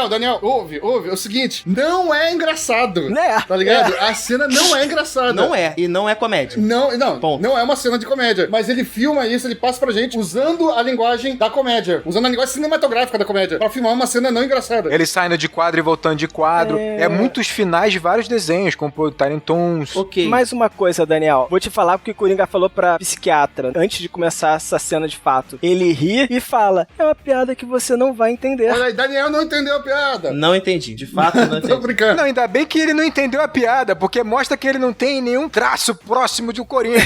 Daniel, ouve. É o seguinte, não é engraçado. Né? Tá ligado? A cena não é engraçada. Não é. E não é comédia. Não é uma cena de comédia. Mas ele filma isso, ele passa pra gente usando a linguagem da comédia. Usando a linguagem cinematográfica da comédia. Pra filmar uma cena não engraçada. Ele saindo de quadro e voltando de quadro. É muitos finais de vários desenhos, como o Tiny Toons. Ok. Mais uma coisa, Daniel. Vou te falar porque o Coringa falou pra psiquiatra, antes de começar essa cena de fato. Ele ri e fala, é uma piada que você não vai entender. Olha aí, Daniel não entendeu a piada. Não entendi. De fato, não entendi. Tô brincando. Não, ainda bem que ele não entendeu a piada, porque mostra que ele não tem nenhum traço próximo de um Coringa.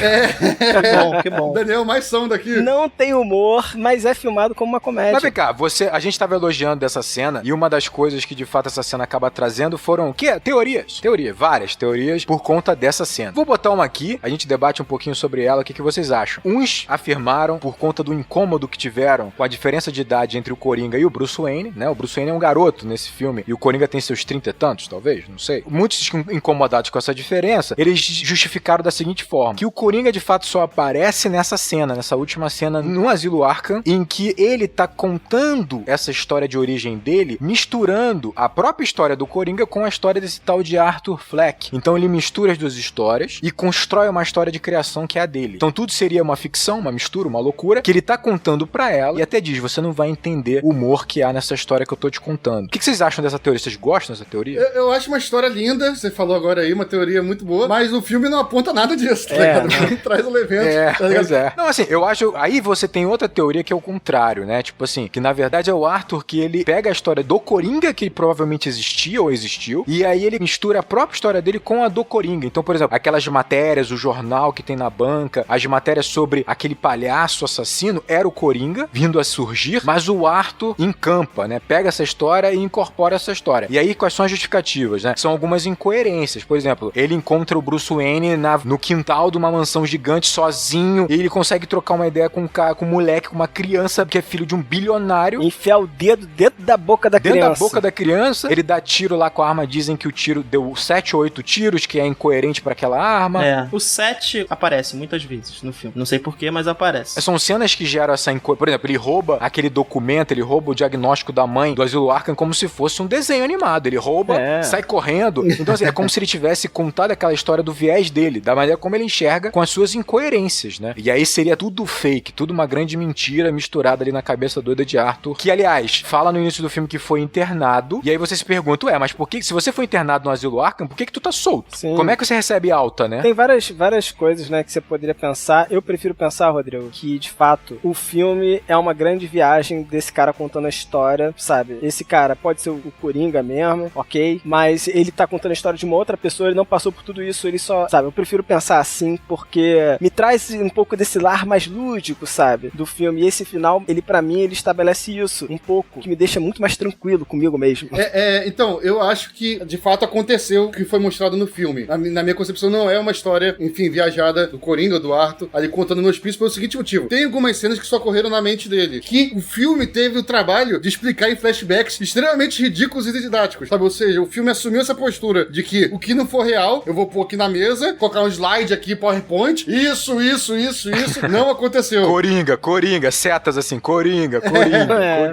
Que bom. Daniel, mais som daqui. Não tem humor, mas é filmado como uma comédia. Mas vem cá, a gente tava elogiando dessa cena, e uma das coisas que de fato essa cena acaba trazendo foram o quê? Teorias, várias teorias por conta dessa cena. Vou botar uma aqui, a gente debate um pouquinho sobre ela, o que vocês acham? Uns afirmaram, por conta do incômodo que tiveram com a diferença de idade entre o Coringa e o Bruce Wayne, né? O Bruce Wayne é um garoto nesse filme, e o Coringa tem seus 30 e tantos, talvez, não sei. Muitos incomodados com essa diferença, eles justificaram da seguinte forma, que o Coringa de fato só aparece nessa cena, nessa última cena no Asilo Arkham, em que ele tá contando essa história de origem dele, misturando a própria história do Coringa com a história desse tal de Arthur Fleck. Então ele mistura as duas histórias e constrói uma história de criação que é a dele. Então tudo seria uma ficção, uma mistura, uma loucura, que ele tá contando pra ela e até diz, você não vai entender o humor que há nessa história que eu tô te contando. O que vocês acham dessa teoria? Vocês gostam dessa teoria? Eu acho uma história linda, você falou agora aí, uma teoria muito boa, mas o filme não aponta nada disso, tá ligado? Ele traz elementos. Pois é. Não, assim, eu acho... Aí você tem outra teoria que é o contrário, né? Tipo assim, que na verdade é o Arthur que ele pega a história do Coringa, que provavelmente existia ou existiu, e aí ele mistura a própria história dele com a do Coringa. Então, por exemplo, aquelas matérias, o jornal que tem na banca, as matérias sobre aquele palhaço assassino, era o Coringa vindo a surgir, mas o Arthur encampa, né? Pega essa história e incorpora essa história. E aí, quais são as justificativas, né? São algumas incoerências. Por exemplo, ele encontra o Bruce Wayne no quintal de uma mansão gigante sozinho, e ele consegue trocar uma ideia com um moleque, com uma criança que é filho de um bilionário. Enfiar o dedo dentro da boca da criança. Dentro da boca da criança. Ele dá tiro lá com a arma, dizem que o tiro deu 7 ou 8 tiros, que é incoerente pra aquela arma. O 7 aparece muitas vezes no filme. Não sei porquê, mas aparece. São cenas que geram essa incoerência. Por exemplo, ele rouba aquele documento, ele rouba o diagnóstico da mãe do Asilo Arkham como se fosse um desenho animado. Ele rouba, sai correndo. Então, assim, é como se ele tivesse contado aquela história do viés dele, da maneira como como ele enxerga com as suas incoerências, né? E aí seria tudo fake, tudo uma grande mentira misturada ali na cabeça doida de Arthur, que, aliás, fala no início do filme que foi internado, e aí você se pergunta, mas por que, se você foi internado no Asilo Arkham, por que tu tá solto? Sim. Como é que você recebe alta, né? Tem várias coisas, né, que você poderia pensar. Eu prefiro pensar, Rodrigo, que, de fato, o filme é uma grande viagem desse cara contando a história, sabe? Esse cara pode ser o Coringa mesmo, ok? Mas ele tá contando a história de uma outra pessoa, ele não passou por tudo isso, ele só, sabe? Eu prefiro pensar assim, porque me traz um pouco desse lar mais lúdico, sabe? Do filme. E esse final, ele pra mim, ele estabelece isso um pouco, que me deixa muito mais tranquilo comigo mesmo. Então, eu acho que, de fato, aconteceu o que foi mostrado no filme. Na minha concepção, não é uma história, enfim, viajada do Coringa, do Arthur, ali contando no hospício pelo seguinte motivo. Tem algumas cenas que só ocorreram na mente dele, que o filme teve o trabalho de explicar em flashbacks extremamente ridículos e didáticos, sabe? Ou seja, o filme assumiu essa postura de que o que não for real, eu vou pôr aqui na mesa, colocar um slide aqui, PowerPoint, isso, não aconteceu. Coringa, setas assim, Coringa.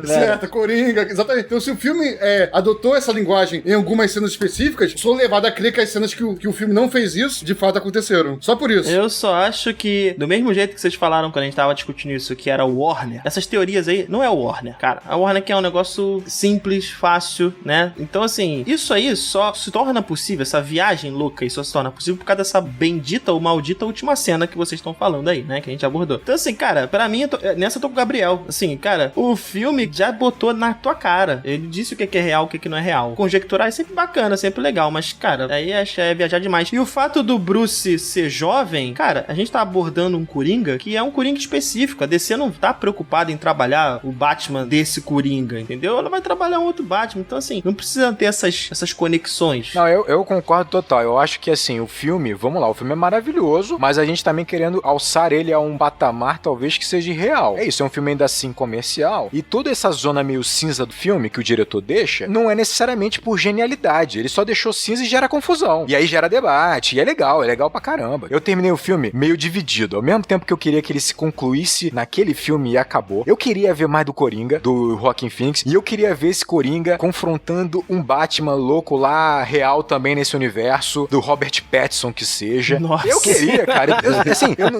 Seta, Coringa, exatamente. Então, se o filme adotou essa linguagem em algumas cenas específicas, sou levado a crer que as cenas que o filme não fez isso, de fato aconteceram. Só por isso. Eu só acho que, do mesmo jeito que vocês falaram quando a gente tava discutindo isso, que era o Warner, essas teorias aí, não é o Warner, cara. A Warner que é um negócio simples, fácil, né? Então, assim, isso aí só se torna possível, essa viagem louca aí só se torna possível por causa dessa bendita ou maldita última cena que vocês estão falando aí, né? Que a gente abordou. Então, assim, cara, pra mim, nessa eu tô com o Gabriel. Assim, cara, o filme já botou na tua cara. Ele disse o que é real, o que não é real. Conjecturar é sempre bacana, sempre legal, mas, cara, aí é viajar demais. E o fato do Bruce ser jovem, cara, a gente tá abordando um Coringa que é um Coringa específico. A DC não tá preocupada em trabalhar o Batman desse Coringa, entendeu? Ela vai trabalhar um outro Batman. Então, assim, não precisa ter essas conexões. Não, eu concordo total. Eu acho que, assim, o filme, vamos lá, o filme é maravilhoso, mas a gente também querendo alçar ele a um patamar, talvez, que seja irreal. É isso, é um filme ainda assim comercial, e toda essa zona meio cinza do filme que o diretor deixa, não é necessariamente por genialidade. Ele só deixou cinza e gera confusão. E aí gera debate, e é legal pra caramba. Eu terminei o filme meio dividido. Ao mesmo tempo que eu queria que ele se concluísse naquele filme e acabou, eu queria ver mais do Coringa, do Joaquin Phoenix, e eu queria ver esse Coringa confrontando um Batman louco lá, real também nesse universo, do Robert Pattinson que seja. Nossa. Eu queria, cara.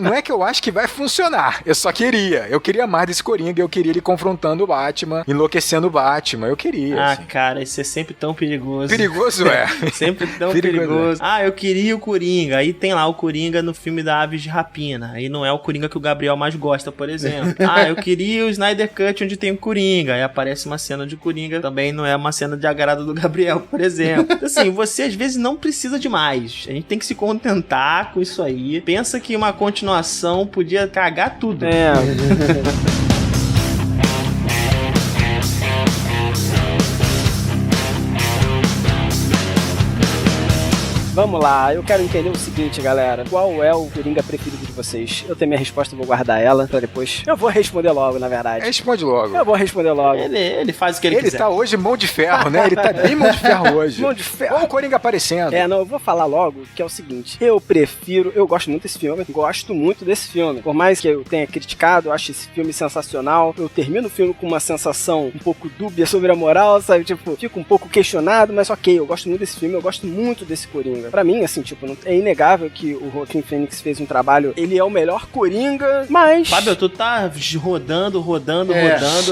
Não é que eu acho que vai funcionar. Eu queria mais desse Coringa, eu queria ele confrontando o Batman, enlouquecendo o Batman. Eu queria. Assim. Cara, isso é sempre tão perigoso. Perigoso, é. Sempre tão perigoso. Eu queria o Coringa. Aí tem lá o Coringa no filme da Aves de Rapina. Aí não é o Coringa que o Gabriel mais gosta, por exemplo. Eu queria o Snyder Cut onde tem o Coringa. Aí aparece uma cena de Coringa. Também não é uma cena de agrado do Gabriel, por exemplo. Então, assim, você às vezes não precisa de mais. A gente tem que se contentar com isso aí. Pensa que uma continuação podia cagar tudo. Vamos lá, eu quero entender o seguinte, galera. Qual é o Coringa preferido de vocês? Eu tenho minha resposta, vou guardar ela pra depois. Eu vou responder logo, na verdade. Responde logo. Eu vou responder logo. Ele faz o que ele quiser. Ele tá hoje mão de ferro, né? Ele tá bem mão de ferro hoje. Mão de ferro. Olha o Coringa aparecendo. Eu vou falar logo que é o seguinte. Eu gosto muito desse filme. Gosto muito desse filme. Por mais que eu tenha criticado, eu acho esse filme sensacional. Eu termino o filme com uma sensação um pouco dúbia sobre a moral, sabe? Tipo, fico um pouco questionado, mas ok, eu gosto muito desse filme. Eu gosto muito desse Coringa. Pra mim, assim, tipo, é inegável que o Joaquin Phoenix fez um trabalho, ele é o melhor Coringa, mas... Fábio, tu tá rodando.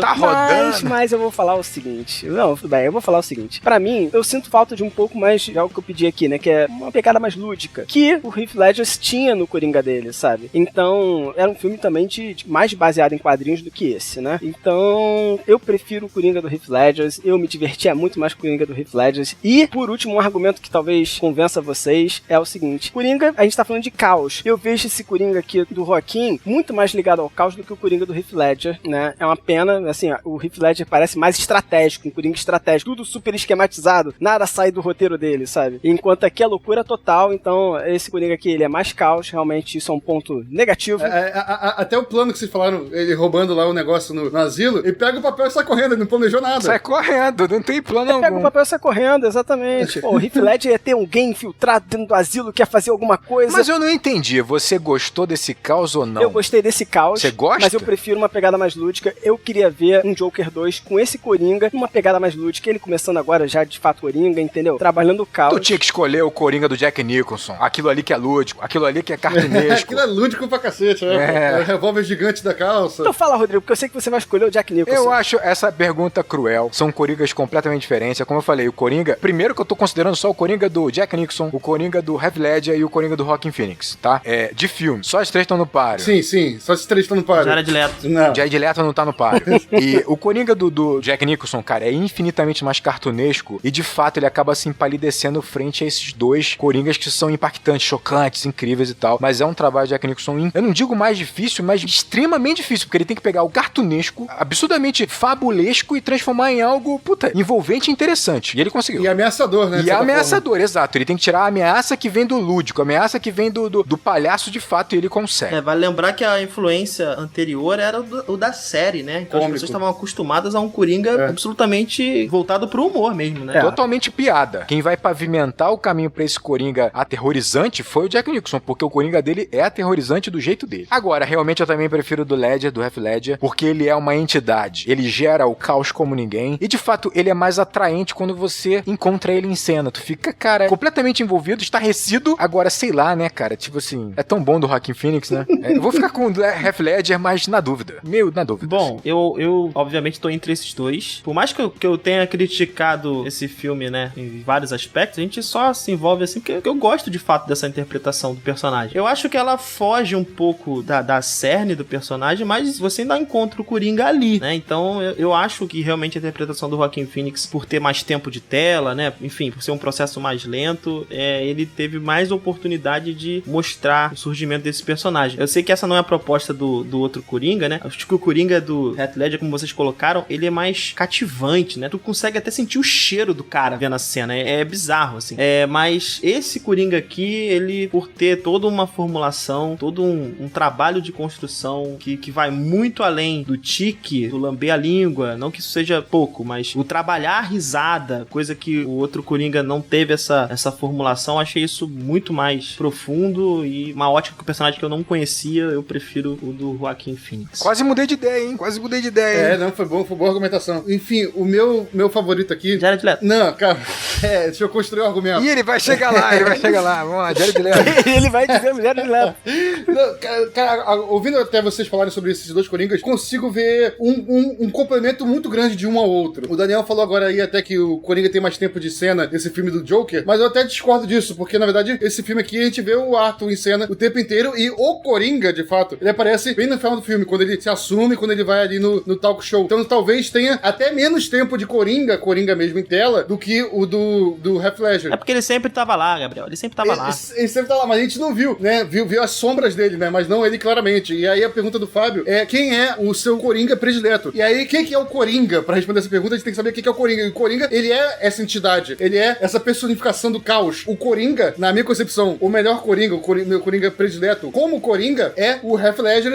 Tá rodando. Mas eu vou falar o seguinte. Não, tudo bem, eu vou falar o seguinte. Pra mim, eu sinto falta de um pouco mais de algo que eu pedi aqui, né? Que é uma pegada mais lúdica. Que o Heath Ledger tinha no Coringa dele, sabe? Então, era um filme também mais baseado em quadrinhos do que esse, né? Então, eu prefiro o Coringa do Heath Ledger. Eu me divertia muito mais com o Coringa do Heath Ledger. E, por último, um argumento que talvez convença vocês é o seguinte. Coringa, a gente tá falando de caos. Eu vejo esse Coringa aqui do Joaquin muito mais ligado ao caos do que o Coringa do Heath Ledger, né? É uma pena, assim, o Heath Ledger parece mais estratégico, um Coringa estratégico, tudo super esquematizado, nada sai do roteiro dele, sabe? Enquanto aqui é loucura total, então esse Coringa aqui, ele é mais caos, realmente isso é um ponto negativo. Até o plano que vocês falaram, ele roubando lá o negócio no asilo, ele pega o papel e sai correndo, ele não planejou nada. Sai correndo, não tem plano algum. Ele pega o papel e sai correndo, exatamente. Pô, o Heath Ledger ia ter alguém infiltrado infiltrado dentro do asilo, quer fazer alguma coisa. Mas eu não entendi, você gostou desse caos ou não? Eu gostei desse caos. Você gosta? Mas eu prefiro uma pegada mais lúdica. Eu queria ver um Joker 2 com esse Coringa, uma pegada mais lúdica, ele começando agora já de fato Coringa, entendeu? Trabalhando o caos. Tu tinha que escolher o Coringa do Jack Nicholson, aquilo ali que é lúdico, aquilo ali que é cartunesco. Aquilo é lúdico pra cacete, né? É o revólver gigante da calça. Então fala, Rodrigo, porque eu sei que você vai escolher o Jack Nicholson. Eu acho essa pergunta cruel. São Coringas completamente diferentes. É como eu falei, o Coringa... Primeiro que eu tô considerando só o Coringa do Jack Nicholson, o Coringa do Heath Ledger e o Coringa do Joaquin Phoenix, tá? De filme. Só os três estão no páreo. Sim. Só esses três estão no páreo. Jared Leto. Não. Jared Leto não tá no páreo. E o Coringa do Jack Nicholson, cara, é infinitamente mais cartunesco e, de fato, ele acaba se empalidecendo frente a esses dois Coringas que são impactantes, chocantes, incríveis e tal. Mas é um trabalho de Jack Nicholson, eu não digo mais difícil, mas extremamente difícil, porque ele tem que pegar o cartunesco, absurdamente fabulesco e transformar em algo, envolvente e interessante. E ele conseguiu. E ameaçador, né? E ameaçador, exato. Ele tem que tirar a ameaça que vem do lúdico, a ameaça que vem do palhaço de fato, e ele consegue. Vale lembrar que a influência anterior era o da série, né? Então as pessoas estavam acostumadas a um Coringa absolutamente voltado pro humor mesmo, né? Totalmente piada. Quem vai pavimentar o caminho pra esse Coringa aterrorizante foi o Jack Nicholson, porque o Coringa dele é aterrorizante do jeito dele. Agora, realmente eu também prefiro do Ledger, do Heath Ledger, porque ele é uma entidade. Ele gera o caos como ninguém. E, de fato, ele é mais atraente quando você encontra ele em cena. Tu fica, cara, completamente envolvido, estarrecido. Agora, sei lá, né, cara? Tipo assim, é tão bom do Joaquin Phoenix, né? Eu vou ficar com o Heath Ledger, mas na dúvida. Meio na dúvida. Bom, eu obviamente tô entre esses dois. Por mais que eu tenha criticado esse filme, né, em vários aspectos, a gente só se envolve assim porque eu gosto, de fato, dessa interpretação do personagem. Eu acho que ela foge um pouco da cerne do personagem, mas você ainda encontra o Coringa ali, né? Então, eu acho que realmente a interpretação do Joaquin Phoenix, por ter mais tempo de tela, né, enfim, por ser um processo mais lento, ele teve mais oportunidade de mostrar o surgimento desse personagem. Eu sei que essa não é a proposta do outro Coringa, né? Acho que o Coringa do Heath Ledger, como vocês colocaram, ele é mais cativante, né? Tu consegue até sentir o cheiro do cara vendo a cena. É bizarro, assim. Mas esse Coringa aqui, ele, por ter toda uma formulação, todo um trabalho de construção que vai muito além do tique, do lamber a língua, não que isso seja pouco, mas o trabalhar a risada, coisa que o outro Coringa não teve essa formulação, achei isso muito mais profundo e uma ótica que o personagem que eu não conhecia, eu prefiro o do Joaquin Phoenix. Quase mudei de ideia, hein? Não, foi boa argumentação. Enfim, o meu favorito aqui... Jared Leto. Não, cara, deixa eu construir o argumento. E ele vai chegar lá. Vamos lá, Jared Leto. Ele vai dizer Jared Leto. Não, cara, ouvindo até vocês falarem sobre esses dois Coringas, consigo ver um complemento muito grande de um ao outro. O Daniel falou agora aí até que o Coringa tem mais tempo de cena nesse filme do Joker, mas eu até discordo disso, porque na verdade esse filme aqui a gente vê o Arthur em cena o tempo inteiro e o Coringa, de fato, ele aparece bem no final do filme, quando ele se assume, quando ele vai ali no talk show. Então talvez tenha até menos tempo de Coringa mesmo em tela, do que o do Heath Ledger. É porque ele sempre tava lá, Gabriel. Ele sempre tava lá. Ele sempre tá lá, mas a gente não viu, né? Viu as sombras dele, né? Mas não ele claramente. E aí a pergunta do Fábio é quem é o seu Coringa predileto? E aí, quem que é o Coringa? Pra responder essa pergunta, a gente tem que saber quem que é o Coringa. E o Coringa, ele é essa entidade. Ele é essa personificação do caos. O Coringa, na minha concepção, o melhor Coringa, meu Coringa predileto, como Coringa, é o Heath Ledger.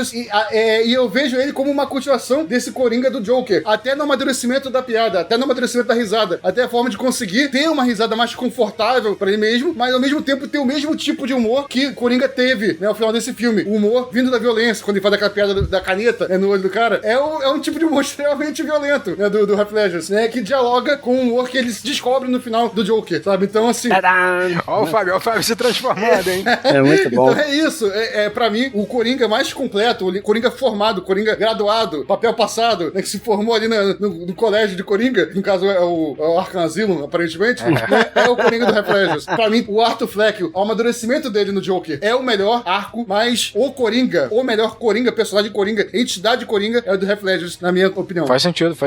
E eu vejo ele como uma continuação desse Coringa do Joker. Até no amadurecimento da piada, até no amadurecimento da risada, até a forma de conseguir ter uma risada mais confortável pra ele mesmo, mas ao mesmo tempo ter o mesmo tipo de humor que Coringa teve, né, ao final desse filme. O humor vindo da violência, quando ele faz aquela piada da caneta, né, no olho do cara. É um tipo de humor extremamente violento, né, do Heath Ledger, né, que dialoga com o humor que eles descobrem no final do Joker, sabe? Então, assim... Ó o Fábio se transformando, hein? É muito bom. Então é isso. Pra mim, o Coringa mais completo, o Coringa formado, Coringa graduado, papel passado, né, que se formou ali no colégio de Coringa, no caso é o Arkham Asylum, aparentemente, né, é o Coringa do Heath Ledger. Pra mim, o Arthur Fleck, o amadurecimento dele no Joker é o melhor arco, mas o melhor Coringa, personagem Coringa, entidade Coringa, é o do Heath Ledger, na minha opinião. Faz sentido.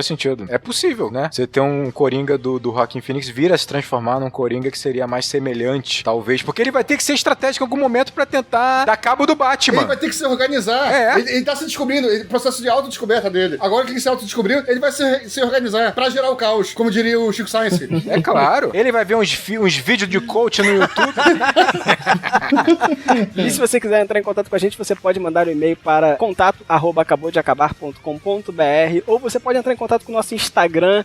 É possível, né? Você ter um Coringa do Joaquin Phoenix vir a se transformar num Coringa que seria mais semelhante, talvez, porque ele vai ter que ser estratégico em algum momento pra tentar dar cabo do Batman. Ele vai ter que se organizar. Ele tá se descobrindo, processo de autodescoberta dele. Agora que ele se autodescobriu, ele vai se organizar pra gerar o caos, como diria o Chico Science. É claro. Ele vai ver uns vídeos de coach no YouTube. E se você quiser entrar em contato com a gente, você pode mandar um e-mail para contato@acaboudeacabar.com.br ou você pode entrar em contato com o nosso Instagram,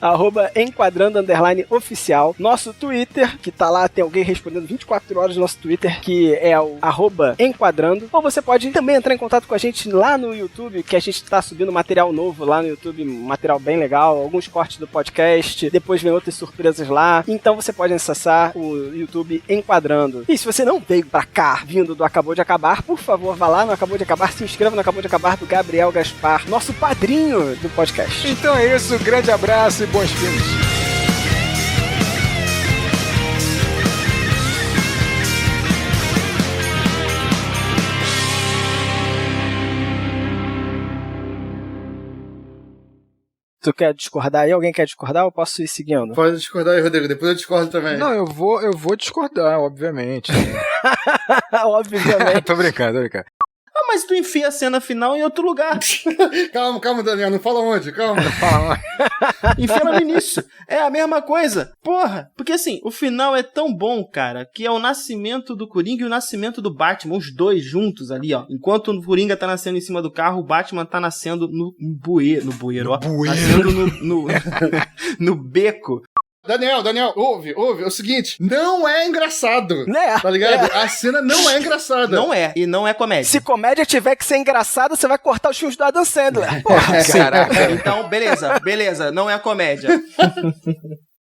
@enquadrando_oficial, nosso Twitter, que tá lá, tem alguém respondendo 24 horas no nosso Twitter, que é o @enquadrando. Ou você pode também entrar em contato com a gente lá no YouTube, que a gente tá subindo material novo lá no YouTube, material bem legal, alguns cortes do podcast, depois vem outras surpresas lá. Então você pode acessar o YouTube Enquadrando. E se você não veio pra cá vindo do Acabou de Acabar, por favor, vá lá no Acabou de Acabar, se inscreva no Acabou de Acabar do Gabriel Gaspar, nosso padrinho do podcast. Então é isso, grande abraço e bons filmes. Tu quer discordar aí? Alguém quer discordar ou posso ir seguindo? Pode discordar aí, Rodrigo. Depois eu discordo também. Não, eu vou discordar, obviamente. Obviamente. Tô brincando. Ah, mas tu enfia a cena final em outro lugar. Calma, Daniel. Não fala onde, calma. Enfia no início. É a mesma coisa. Porra. Porque assim, o final é tão bom, cara, que é o nascimento do Coringa e o nascimento do Batman, os dois juntos ali, ó. Enquanto o Coringa tá nascendo em cima do carro, o Batman tá nascendo no bueiro, ó. Nascendo no beco. Daniel, ouve. É o seguinte, não é engraçado. Né? Tá ligado? A cena não é engraçada. Não é. E não é comédia. Se comédia tiver que ser engraçada, você vai cortar os filmes do Adam Sandler. Porra. Caraca. Então, beleza. Não é comédia.